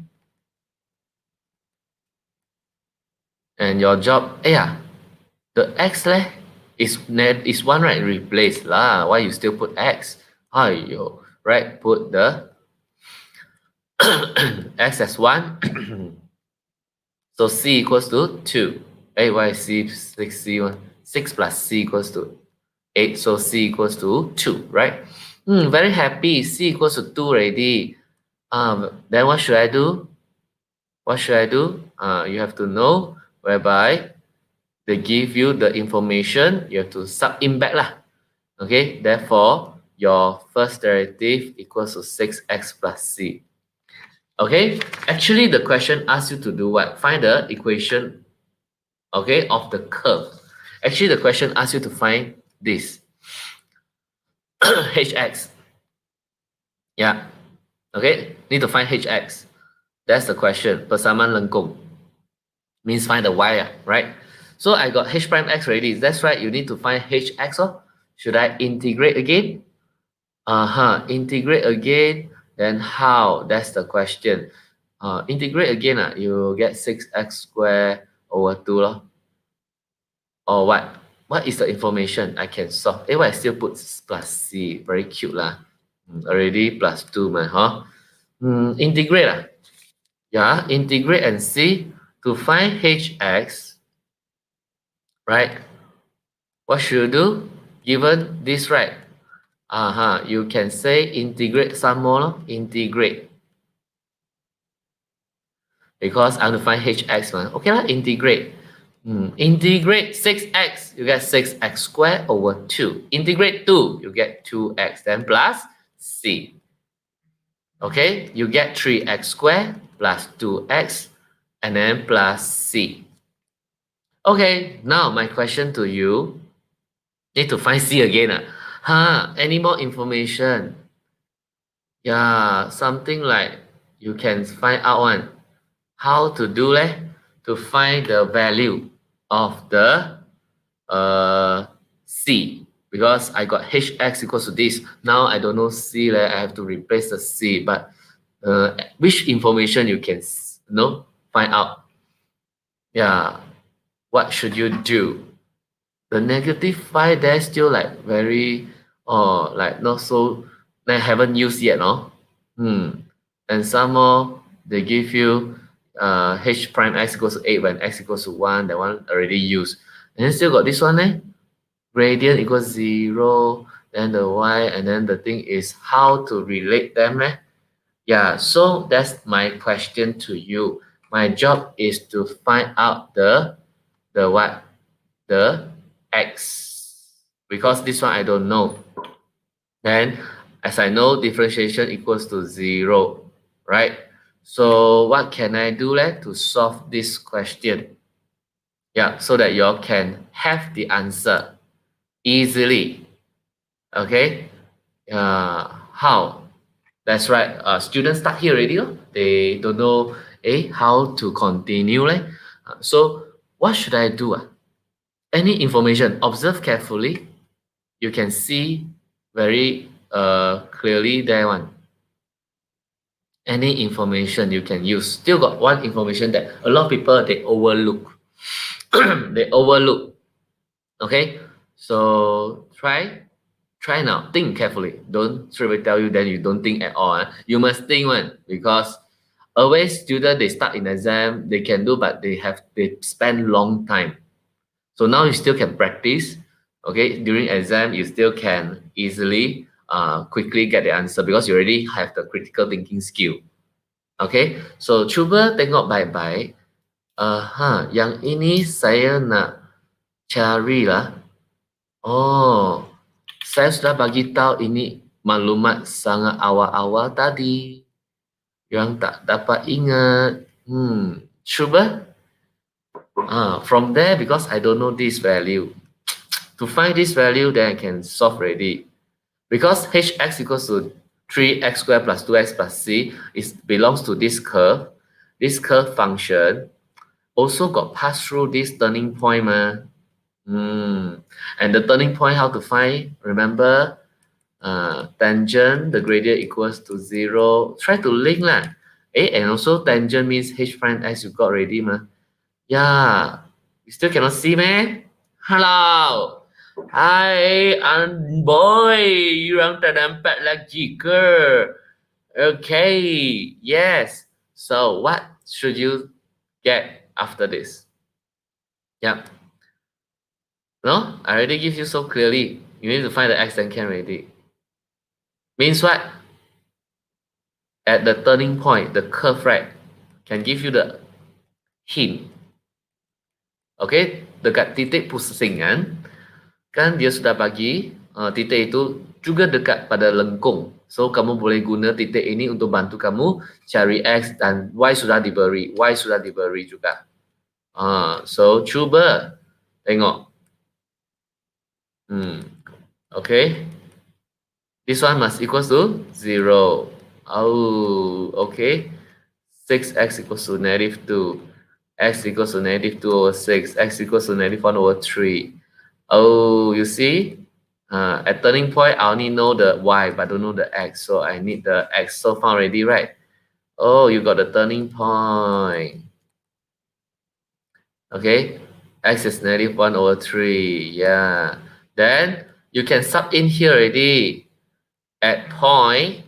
And your job, the x leh is 1, right? Replace lah. Why you still put x? Right? Put the x as 1. So c equals to 2. Why c 6 c1? 6 plus c equals to 8. So c equals to 2, right? Very happy. C equals to 2 already. Then what should I do? What should I do? You have to know whereby they give you the information, you have to sub in back lah. Okay, therefore your first derivative equals to 6x plus c. Okay, actually the question asks you to do what? Find the equation, okay, of the curve. Actually the question asks you to find this hx. Yeah, okay, need to find hx. That's the question. Persamaan lengkung means find the y, right? So I got h prime x already. That's right. You need to find hx. Should I integrate again? Integrate again. Then how? That's the question. Integrate again. You get 6x squared over 2. Or what? What is the information I can solve? Why I still put plus c? Very cute lah. Already plus 2 man, integrate lah. Yeah, integrate and see to find hx, right? What should you do? Given this, right? You can say integrate some more, integrate. Because I want to find hx, man. Okay lah, integrate. Integrate 6x, you get 6x squared over 2. Integrate 2, you get 2x, then plus c. Okay, you get 3x squared plus 2x and then plus c. Okay, now my question to you. Need to find C again. Any more information? Yeah, something like you can find out one. How to do leh? To find the value of the C. Because I got hx equals to this. Now I don't know C leh. I have to replace the C. But which information you can find out? Yeah, what should you do? The negative 5 there still like very like not so they haven't used yet, no? And some more they give you h prime x equals to 8 when x equals to 1, that one already used. And then still got this one, gradient equals 0, then the y, and then the thing is how to relate them, Yeah, so that's my question to you. My job is to find out the what? The x, because this one I don't know. Then as I know, differentiation equals to 0, right? So what can I do to solve this question? Yeah, so that you all can have the answer easily. Okay? How? That's right. Students start here already. They don't know how to continue. So what should I do? Any information, observe carefully. You can see very clearly there one. Any information you can use. Still got one information that a lot of people they overlook. They overlook. Okay, so try now. Think carefully. Don't straight away tell you then you don't think at all. You must think one, because always students they start in exam they can do, but they spend long time. So now you still can practice. Okay, during exam you still can easily quickly get the answer because you already have the critical thinking skill. Okay, so cuba tengok baik-baik. Yang ini saya nak cari lah. Oh, saya sudah bagi tahu ini maklumat sangat awal-awal tadi. Yang tak dapat ingat. Cuba. From there, because I don't know this value. To find this value, then I can solve already. Because hx equals to 3x squared plus 2x plus c belongs to this curve. This curve function also got passed through this turning point. And the turning point, how to find? Remember, tangent, the gradient equals to 0. Try to link lah. And also tangent means h prime x you got already. Yeah, you still cannot see, man. Hello. Hai anh boy, orang tak nampak lagi ke? Okay, yes. So what should you get after this? Yep. No, I already give you so clearly. You need to find the x and can already. Means what? At the turning point, the curve, right, can give you the hint. Okay, dekat titik pusingan, kan dia sudah bagi titik itu juga dekat pada lengkung. So, kamu boleh guna titik ini untuk bantu kamu cari X dan Y sudah diberi. Y sudah diberi juga. So, cuba tengok. Okay. This one must equals to 0. Oh, okay. 6x equals to negative 2. X equals to negative 2 over 6. X equals to negative 1 over 3. Oh, you see? At turning point, I only know the y, but don't know the x. So I need the x. So found already, right? Oh, you got the turning point. Okay. X is negative 1 over 3. Yeah. Then you can sub in here already. At point,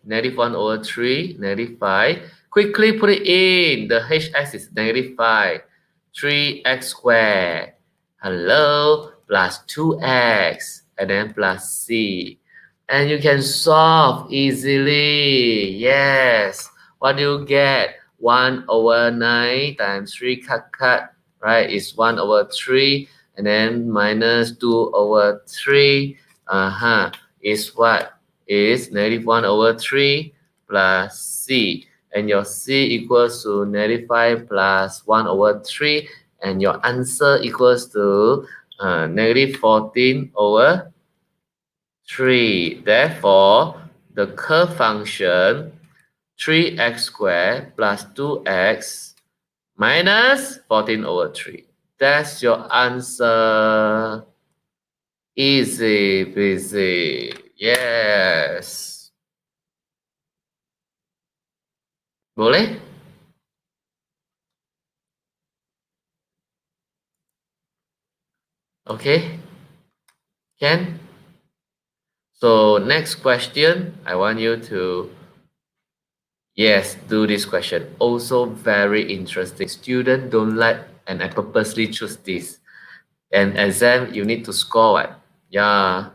negative 1 over 3, negative 5. Quickly put it in. The hx is negative 5. 3x squared. Hello, plus 2x. And then plus c. And you can solve easily. Yes. What do you get? 1 over 9 times 3 cut. Right, is 1 over 3. And then minus 2 over 3. Is what? Is negative 1 over 3 plus c. And your c equals to negative 5 plus 1 over 3. and your answer equals to negative 14 over 3. Therefore, the curve function 3x squared plus 2x minus 14 over 3. That's your answer. Easy peasy. Yes. Boleh? Okay. Can? So next question, I want you to, yes, do this question. Also very interesting. Student don't like, and I purposely choose this. And exam, you need to score what? Yeah.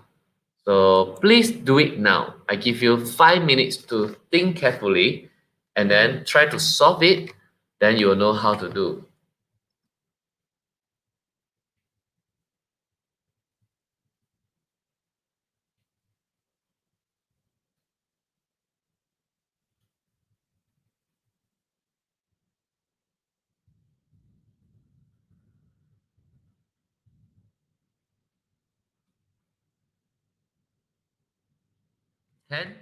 So please do it now. I give you 5 minutes to think carefully and then try to solve it. Then you will know how to do. Ten?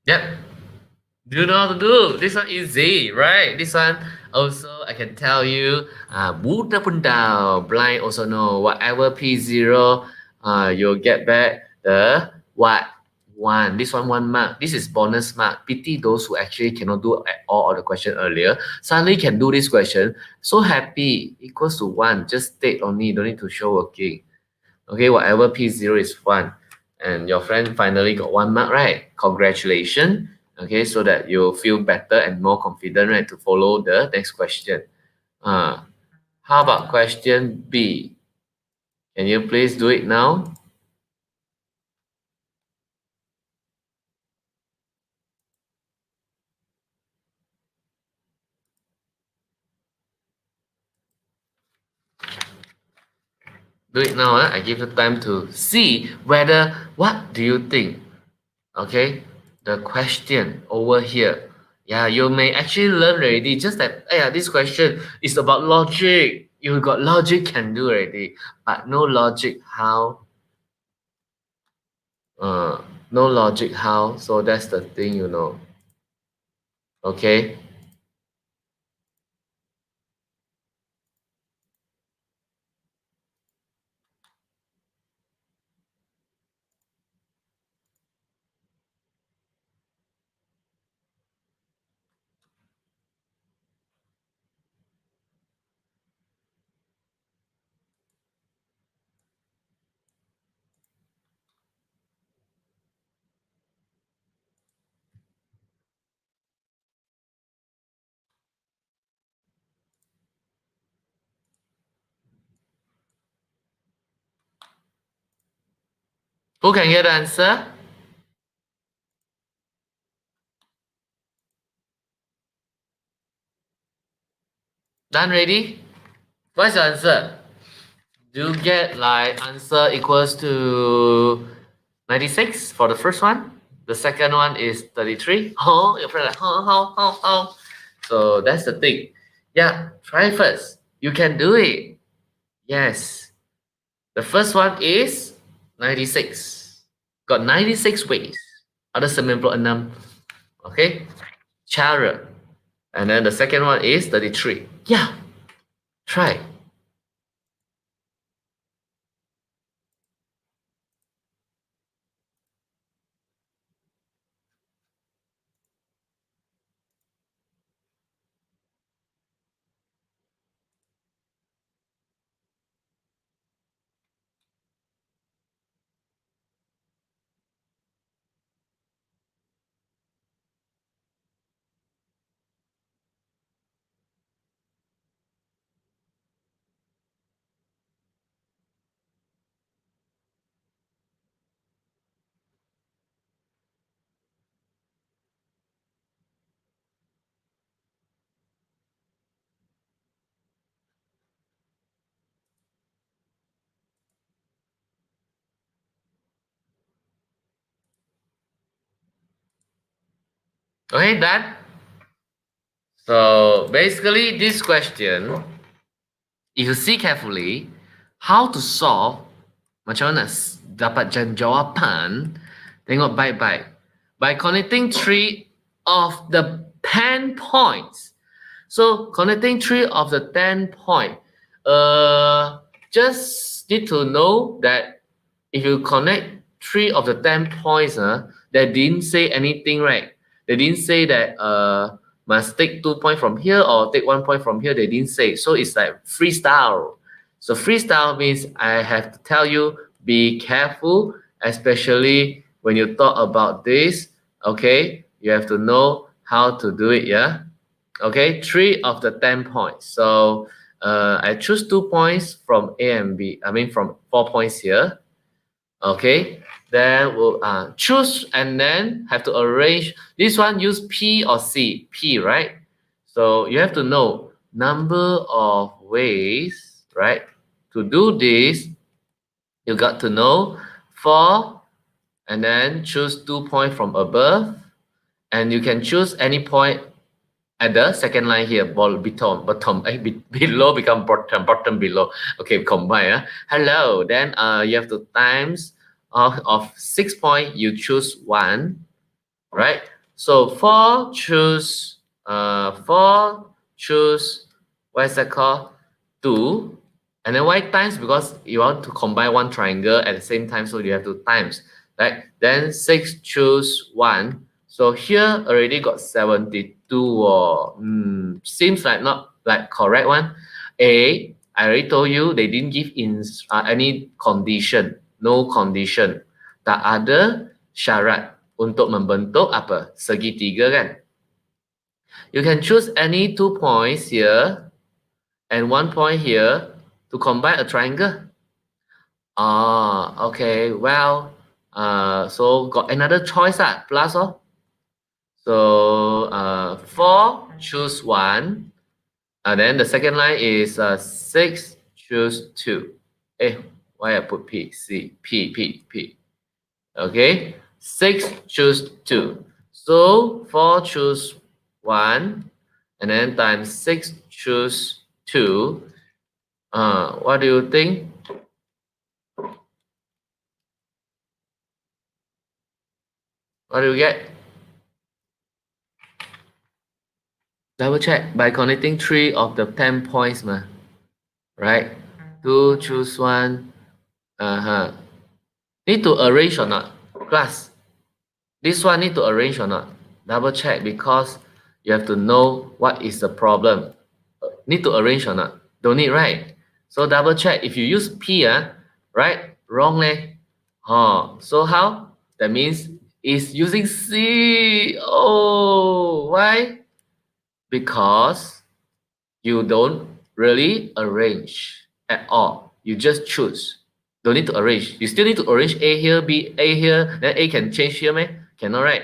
Yep. Do you know how to do? This one easy, right? This one also I can tell you, Buddha Pundao, blind also know whatever P0, you'll get back the what? One. This one mark. This is bonus mark. Pity those who actually cannot do at all of the question earlier. Suddenly can do this question. So happy. Equals to 1. Just state only. Don't need to show working. Okay, whatever P0 is 1. And your friend finally got 1 mark, right? Congratulations. Okay, so that you'll feel better and more confident, right, to follow the next question. How about question B? Can you please do it now? Do it now. I give you time to see whether, what do you think? Okay, the question over here. Yeah, you may actually learn already. Just that, yeah, this question is about logic. You got logic can do already, but no logic how. Uh, no logic how. So that's the thing. Okay. Who can get the answer? Done ready? What's your answer? Do you get like answer equals to 96 for the first one? The second one is 33. Oh, your friend like, how? So that's the thing. Yeah, try first. You can do it. Yes. The first one is 96. Got 96 ways. Ada 96. Okay. Cara. And then the second one is 33. Yeah. Try. Okay, done. So basically this question, if you see carefully, how to solve, macam mana dapat jawapan, tengok baik-baik. By connecting three of the 10 points. So connecting three of the 10 point, just need to know that if you connect three of the 10 points, they didn't say anything, right? They didn't say that must take 2 points from here or take 1 point from here. They didn't say. So it's like freestyle. So freestyle means I have to tell you, be careful, especially when you talk about this. Okay, you have to know how to do it. Yeah. Okay, 3 of the 10 points. So I choose 2 points from A and B. I mean from 4 points here. Okay, then we'll choose and then have to arrange. This one use P or C. P, right? So you have to know number of ways, right? To do this, you got to know 4 and then choose 2 points from above. And you can choose any point at the second line here, bottom, below become bottom below. Okay, combine. Hello, then you have to times of 6 points, you choose 1, right? So 4 choose, what is that called? 2. And then why times? Because you want to combine one triangle at the same time, so you have to times, right? Then 6 choose 1. So here already got 72. Seems like not like correct one. A, I already told you they didn't give in any condition, no condition. Tak ada syarat untuk membentuk apa? Segitiga kan? You can choose any 2 points here and 1 point here to combine a triangle. Okay. Well, so got another choice plus oh. So 4 choose 1. And then the second line is 6 choose 2. Why I put P? C P P P. Okay, 6 choose 2. So 4 choose 1, and then times 6 choose 2. What do you think? What do you get? Double check by connecting 3 of the 10 points, right? 2 choose 1. Need to arrange or not? Class, this one need to arrange or not? Double check because you have to know what is the problem. Need to arrange or not? Don't need, right? So double check. If you use P, right? Wrong leh. So how? That means it's using C. Oh, why? Because you don't really arrange at all. You just choose. Don't need to arrange. You still need to arrange A here, B, A here. Then A can change here, man. Cannot, right?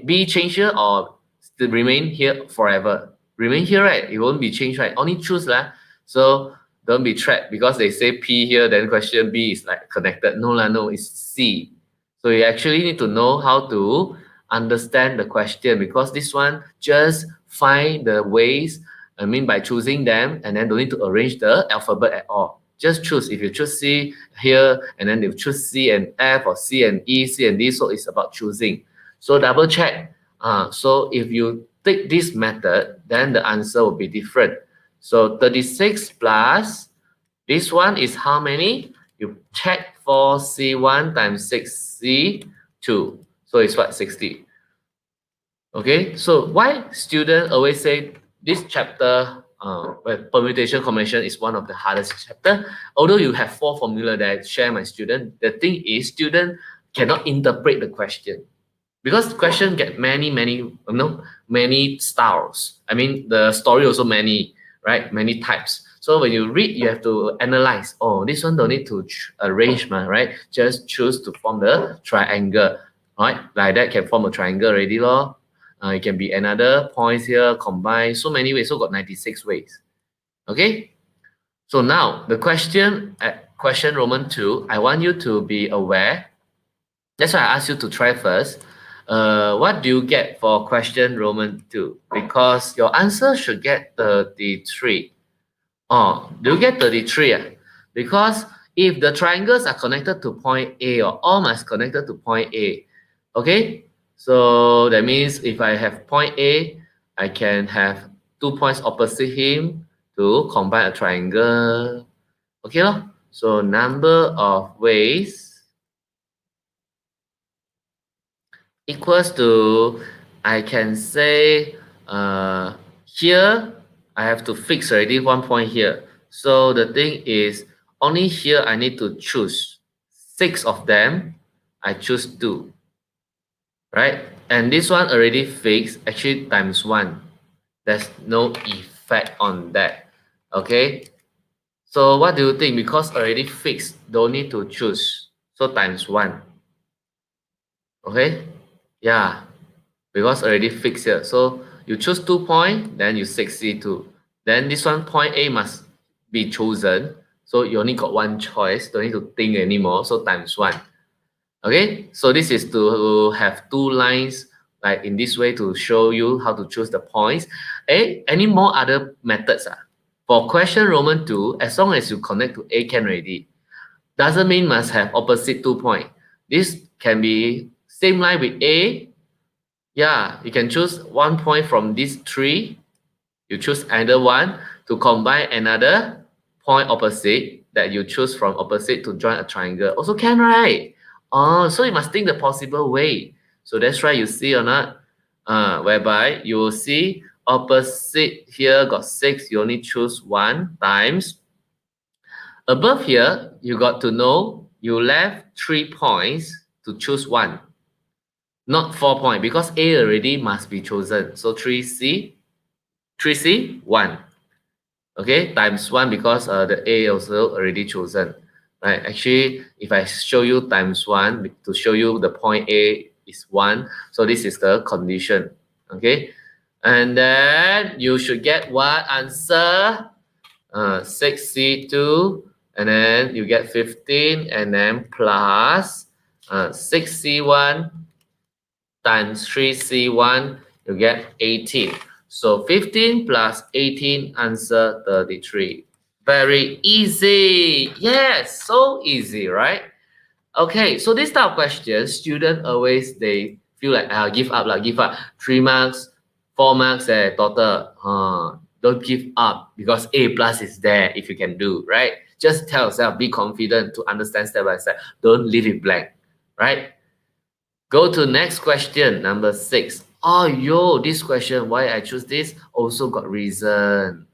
B change here or still remain here forever. Remain here, right? It won't be changed, right? Only choose lah. So don't be trapped because they say P here, then question B is like connected. No lah, no, it's C. So you actually need to know how to understand the question because this one just find the ways. I mean by choosing them and then don't need to arrange the alphabet at all. Just choose. If you choose C here and then you choose C and F or C and E, C and D, so it's about choosing. So double check. So if you take this method, then the answer will be different. So 36 plus this one is how many? You check 4C1 times 6C2. So it's what? 60. Okay, so why students always say this chapter, permutation combination is one of the hardest chapter. Although you have 4 formula that I share my student, the thing is student cannot interpret the question. Because the question get many styles. I mean, the story also many, right? Many types. So when you read, you have to analyze. Oh, this one don't need to arrange, right? Just choose to form the triangle, right? Like that can form a triangle already, lor. It can be another points here, combine, so many ways. So got 96 ways. Okay? So now the question at question Roman 2, I want you to be aware. That's why I asked you to try first. What do you get for question Roman 2? Because your answer should get 33. Oh, do you get 33? Because if the triangles are connected to point A or all must connected to point A, okay? So that means if I have point A, I can have 2 points opposite him to combine a triangle. Okay, lor. So number of ways equals to, I can say, here I have to fix already 1 point here. So the thing is, only here I need to choose 6 of them. I choose 2, right? And this one already fixed, actually times 1. There's no effect on that, okay? So what do you think? Because already fixed, don't need to choose. So times 1, okay? Yeah. Because already fixed here. So you choose 2 points, then you 62. Then this one point A must be chosen. So you only got one choice, don't need to think anymore. So times 1. Okay, so this is to have 2 lines like in this way to show you how to choose the points. Any more other methods? For question Roman 2, as long as you connect to A can already. Doesn't mean must have opposite 2 points. This can be same line with A. Yeah, you can choose 1 point from these 3. You choose either one to combine another point opposite that you choose from opposite to join a triangle. Also can, right? Oh, so you must think the possible way. So that's right, you see or not? Whereby you will see opposite here got 6, you only choose 1 times. Above here, you got to know you left 3 points to choose 1. Not 4 points because A already must be chosen. So 3C, 1. Okay, times 1 because the A also already chosen. Right, actually, if I show you times 1 to show you the point A is 1, so this is the condition. Okay, and then you should get what answer? 6C2, and then you get 15, and then plus 6C1 times 3C1, you get 18. So 15 plus 18, answer 33. Very easy. Yes, so easy, right? Okay, so this type of questions, students always, they feel like, give up, like, give up. 3 marks, 4 marks, total. Don't give up because A plus is there if you can do, right? Just tell yourself, be confident to understand step by step. Don't leave it blank, right? Go to next question, number 6. Oh, yo, this question, why I choose this, also got reason.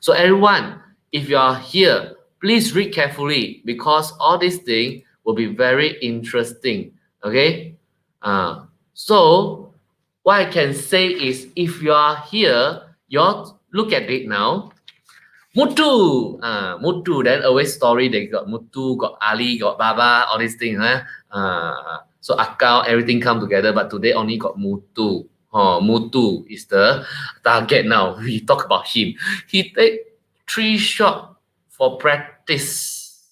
So everyone, if you are here, please read carefully because all these things will be very interesting, okay? So what I can say is if you are here, you look at it now. Mutu, Mutu, then always story, they got Mutu, got Ali, got Baba, all these things. So Akal, everything come together, but today only got Mutu. Mutu is the target now. We talk about him. He take 3 shots for practice.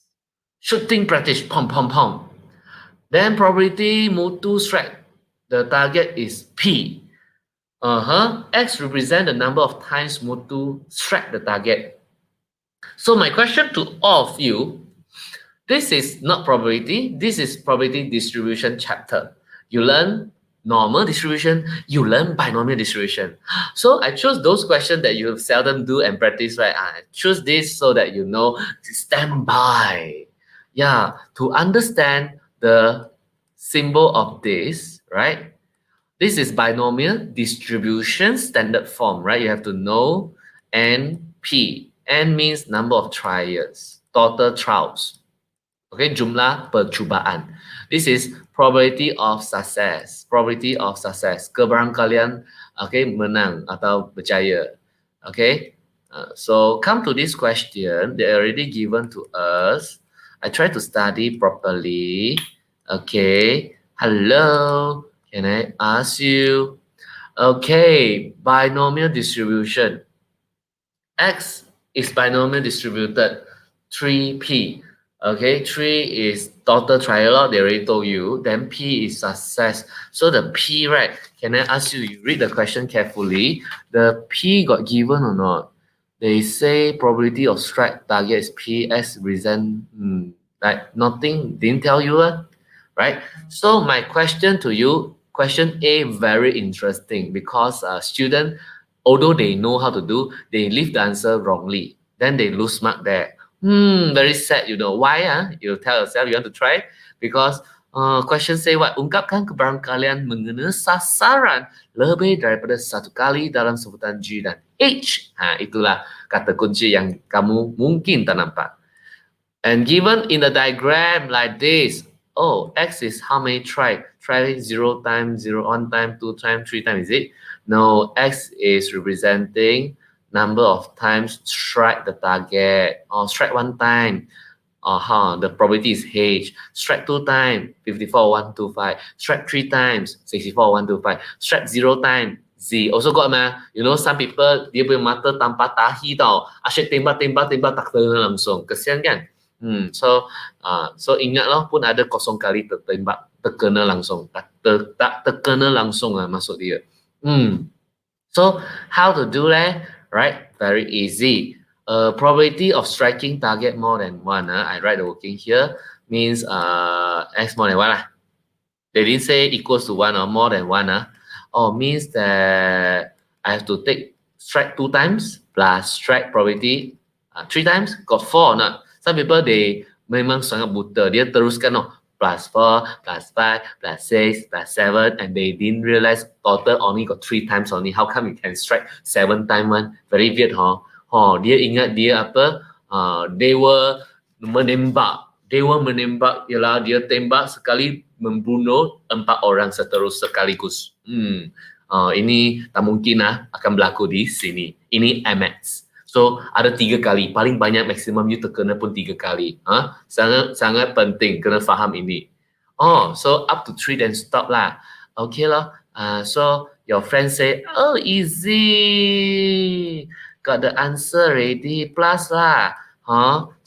Shooting practice, pom pom pom. Then probability Mutu strike. The target is P. X represent the number of times Mutu strike the target. So my question to all of you, this is not probability, this is probability distribution chapter. You learn normal distribution, you learn binomial distribution. So I chose those questions that you seldom do and practice, right? I choose this so that you know to stand by. Yeah, to understand the symbol of this, right? This is binomial distribution standard form, right? You have to know NP. N means number of trials, total trials. Okay, jumlah percubaan. This is probability of success. Probability of success. Kebarangkalian, okay, menang atau berjaya. Okay, so come to this question. They already given to us. I try to study properly. Okay, hello. Can I ask you? Okay, binomial distribution. X is binomial distributed 3p. Okay, 3 is total trial, they already told you. Then P is success. So the P, right? Can I ask you, you read the question carefully. The P got given or not? They say probability of strike target is P as reason. Like nothing, didn't tell you, right? So my question to you, question A, very interesting because student, although they know how to do, they leave the answer wrongly. Then they lose mark there. Very sad, you know. Why? You tell yourself you want to try. Because question say what? Ungkapkan keberangkalian mengenai sasaran lebih daripada satu kali dalam sebutan G dan H. Itulah kata kunci yang kamu mungkin tak nampak. And given in the diagram like this, oh, X is how many try? Try 0 times, 0 1 time, 2 times, 3 times, is it? No, X is representing number of times strike the target or strike 1 time. The probability is H. Strike 2 times, 54,125. Strike 3 times, 64,125. Strike 0 times, Z. Also got you know, some people dia punya mata tanpa tahi tau. Asyik tembak tak kena langsung. Kesian kan? So ingatlah pun ada kosong kali tertembak terkena langsung. Tak terkena langsung maksud dia. So how to do that? Right? Very easy. Probability of striking target more than 1. I write the working here. Means X more than 1. They didn't say equals to 1 or more than 1. Means that I have to take strike 2 times plus strike probability 3 times. Got 4 or not? Some people they memang sangat buta. Dia teruskan plus 4, plus 5, plus 6, plus 7, and they didn't realize total only got 3 times only. How come you can strike 7 times one? Very weird, dia ingat dia apa? They were menembak. Ialah dia tembak sekali membunuh 4 orang sekaligus. Ini tak mungkin akan berlaku di sini. Ini MS. So ada 3 kali, paling banyak maksimum you terkena pun 3 kali. Sangat penting kena faham ini. So up to 3 then stop lah. Okay lah. So your friend say, oh easy, got the answer ready, plus lah.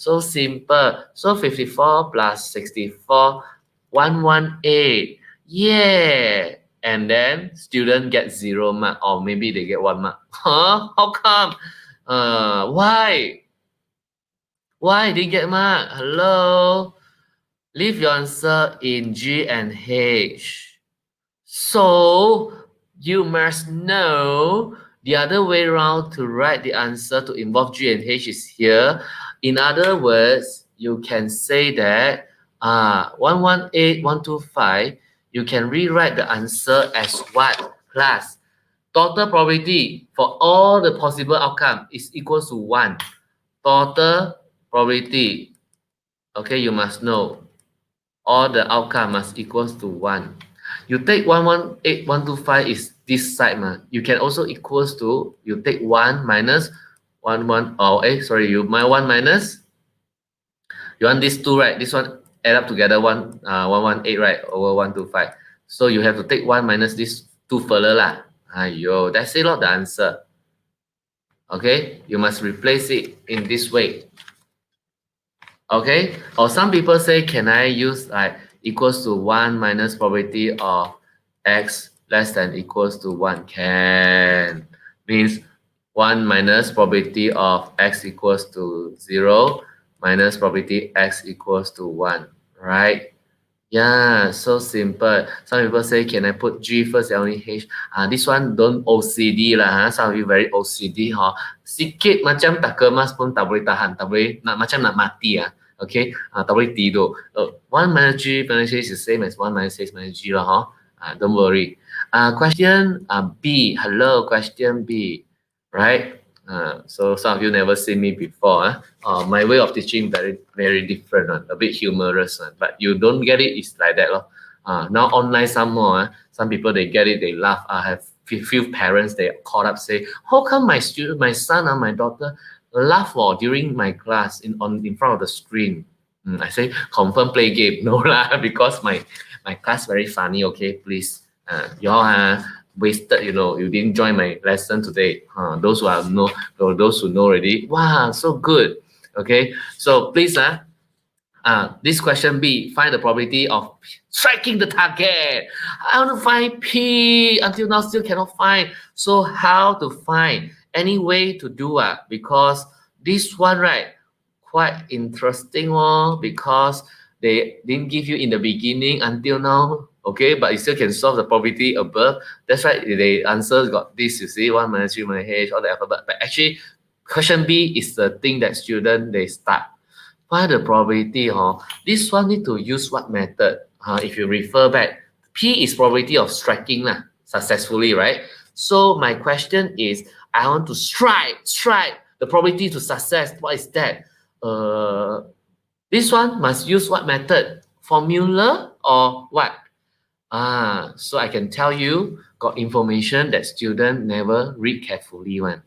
So simple. So 54 plus 64, 118. Yeah. And then student get 0 mark or maybe they get 1 mark. How come? Why? Why did you get mark? Hello? Leave your answer in G and H. So you must know the other way around to write the answer to involve G and H is here. In other words, you can say that 118, 125, you can rewrite the answer as what? Plus total probability for all the possible outcome is equal to 1. Total probability. Okay, you must know all the outcome must equals to 1. You take 118, 125 is this side. You can also equals to, you take 1 minus 1, 1, you 1 minus, you want this 2, right? This one add up together 118, right? Over 125. So you have to take 1 minus this 2 further lah. That's it, the answer. Okay, you must replace it in this way. Okay, or some people say, can I use like equals to 1 minus probability of X less than equals to 1? Can. Means 1 minus probability of X equals to 0 minus probability X equals to 1, right? Yeah, so simple. Some people say, can I put G first and only H? This one don't OCD lah. Some of you very OCD. Sikit macam tak kemas pun tak boleh tahan. Tak boleh, macam nak mati. Okay, tak boleh tidur. 1 minus G minus H is the same as 1 minus H minus G lah. Don't worry. Question B. Hello, question B. Right? So some of you never seen me before. My way of teaching very different, a bit humorous, but you don't get it, it's like that. Now online some more, some people they get it, they laugh. I have few parents they call up say, how come my son or my daughter laugh during my class in front of the screen? I say confirm play game. No lah, because my class very funny. Okay, please, y'all wasted, you didn't join my lesson today. Those who know already, wow, so good. Okay, so please This question B, find the probability of striking the target. I want to find P, until now still cannot find. So how to find? Any way to do because this one, right, quite interesting because they didn't give you in the beginning until now, okay, but you still can solve the probability above. That's right, the answer got this, you see, 1 minus 3 minus H, all the alphabet. But actually, question B is the thing that student they start. Find the probability, this one need to use what method? If you refer back, P is probability of striking successfully, right? So my question is, I want to strike the probability to success. What is that? This one must use what method? Formula or what? So I can tell you, got information that student never read carefully one.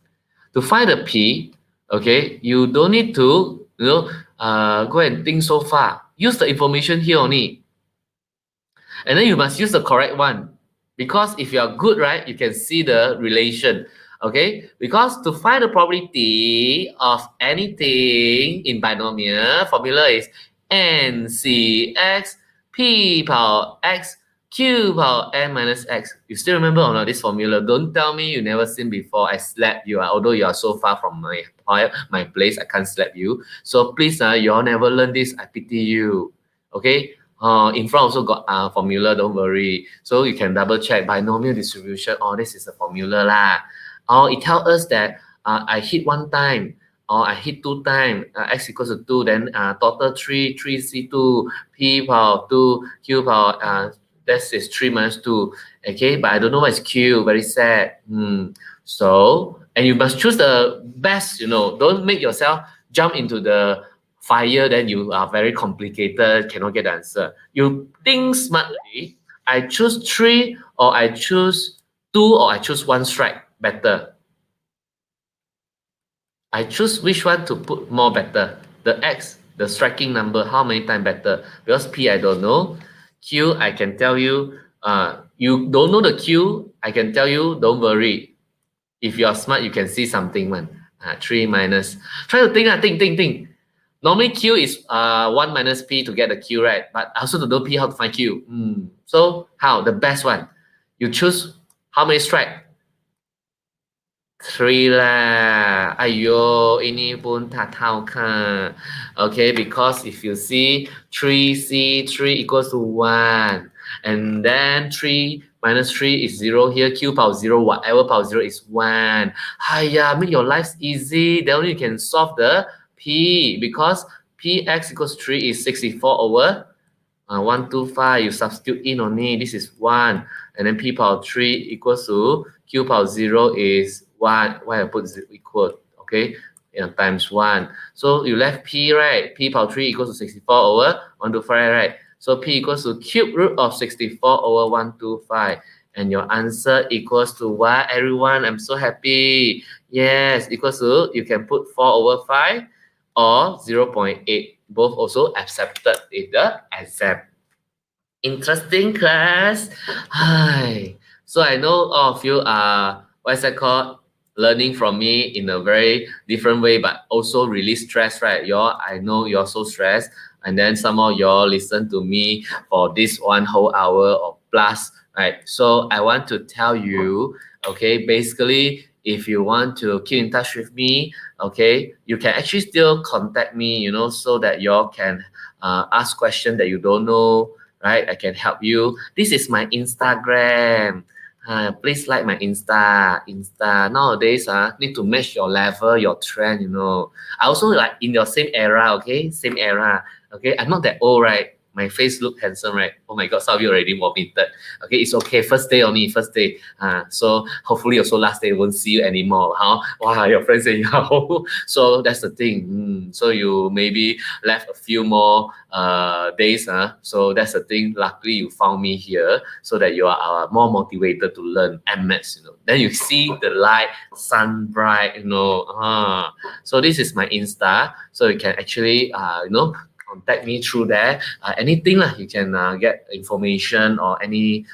To find the P, okay, you don't need to, go and think so far. Use the information here only. And then you must use the correct one. Because if you are good, right, you can see the relation. Okay, because to find the probability of anything in binomial, formula is NCX P power X Q power N minus X. You still remember or not this formula? Don't tell me you never seen before. I slap you. Although you are so far from my place, I can't slap you. So please, you all never learn this. I pity you. Okay. In front also got formula, don't worry. So you can double check binomial distribution. Oh, this is the formula lah. Or it tells us that I hit 1 time, or I hit 2 times, x equals to 2, then total 3 C2, P power 2, Q power, that is 3 minus 2. Okay, but I don't know what is Q, very sad. So, and you must choose the best, don't make yourself jump into the fire, then you are very complicated, cannot get the answer. You think smartly, I choose 3, or I choose 2, or I choose 1 strike better. I choose which one to put more better. The X, the striking number, how many times better? Because P, I don't know. Q, I can tell you, you don't know the Q, I can tell you, don't worry. If you are smart, you can see something, man. 3 minus. Try to think. Normally, Q is 1 minus P to get the Q, right? But I also don't know P how to find Q. So, how? The best one. You choose how many strike? 3 lah. Ayo, ini pun tak tahu kan. Okay, because if you see 3C, 3 equals to 1. And then 3 minus 3 is 0 here. Q power 0, whatever power 0 is 1. Hiya, make your life easy. Then only you can solve the P. Because Px equals 3 is 64 over 125. You substitute in only. This is 1. And then P power 3 equals to Q power 0 is 1. Why I put equal? Okay, times 1. So you left P, right? P power 3 equals to 64 over 125, right? So P equals to cube root of 64 over 125. And your answer equals to what, everyone? I'm so happy. Yes, equals to, you can put 4 over 5 or 0.8. Both also accepted in the exam. Interesting class. Hi. So I know all of you are, what's that called? Learning from me in a very different way, but also release stress, right? I know you're so stressed. And then some of y'all listen to me for this 1 whole hour or plus, right? So I want to tell you, okay, basically, if you want to keep in touch with me, okay, you can actually still contact me, so that y'all can ask questions that you don't know, right? I can help you. This is my Instagram. Please like my Insta. Nowadays, need to match your level, your trend, I also like in your same era, okay? Same era, okay? I'm not that old, right? My face look handsome, right? Oh my God, some of you already vomited. Okay, it's okay. First day only, first day. So hopefully also last day won't see you anymore. Wow, your friends say you're old. So that's the thing. So you maybe left a few more days. So that's the thing. Luckily, you found me here so that you are more motivated to learn MS. Then you see the light, sun bright. So this is my Insta. So you can actually contact me through there. Anything lah, you can get information or any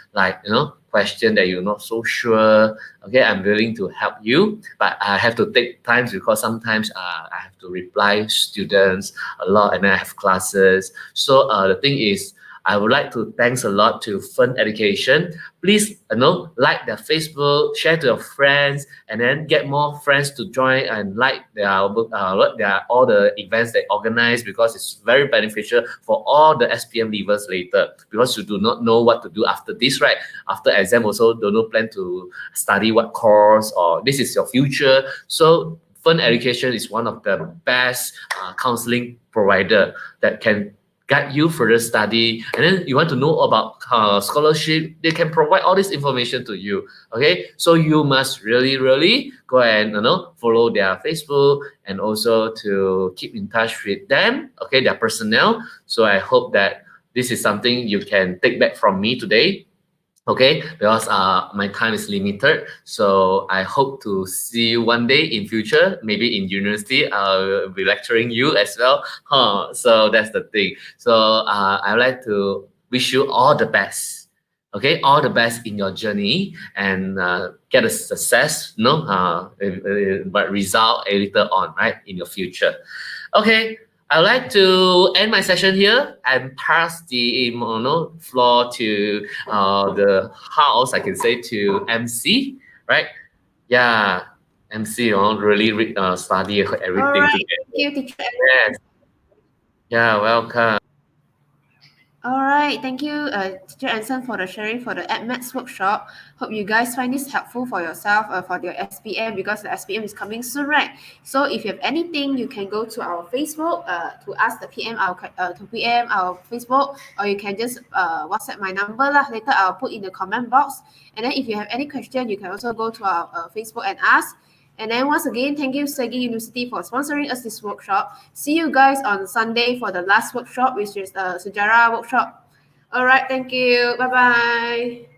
question that you're not so sure. Okay, I'm willing to help you, but I have to take time because sometimes I have to reply students a lot, and then I have classes. So the thing is, I would like to thanks a lot to Fun Education. Please, like their Facebook, share to your friends, and then get more friends to join and like their all the events they organize, because it's very beneficial for all the SPM leavers later, because you do not know what to do after this, right? After exam, also don't know plan to study what course, or this is your future. So Fun Education is one of the best counseling provider that can guide you further study. And then you want to know about scholarship, they can provide all this information to you. Okay, so you must really go and follow their Facebook, and also to keep in touch with them, okay, their personnel. So I hope that this is something you can take back from me today. Okay, because my time is limited, so I hope to see you one day in future, maybe in university. I'll be lecturing you as well. So that's the thing. So I'd like to wish you all the best. Okay, all the best in your journey, and get a success, but result later on, right, in your future. Okay, I'd like to end my session here and pass the floor to the house, I can say, to MC, right? Yeah, MC, really study everything All right. together. Thank you, teacher. Yes. Yeah, welcome. All right, thank you, Teacher Anson, for the sharing for the AdMaths workshop. Hope you guys find this helpful for yourself for your SPM, because the SPM is coming soon, right? So if you have anything, you can go to our Facebook to ask the PM our Facebook, or you can just WhatsApp my number lah. Later I'll put in the comment box. And then if you have any question, you can also go to our Facebook and ask. And then once again, thank you, Segi University, for sponsoring us this workshop. See you guys on Sunday for the last workshop, which is the Sejarah workshop. All right, thank you. Bye-bye.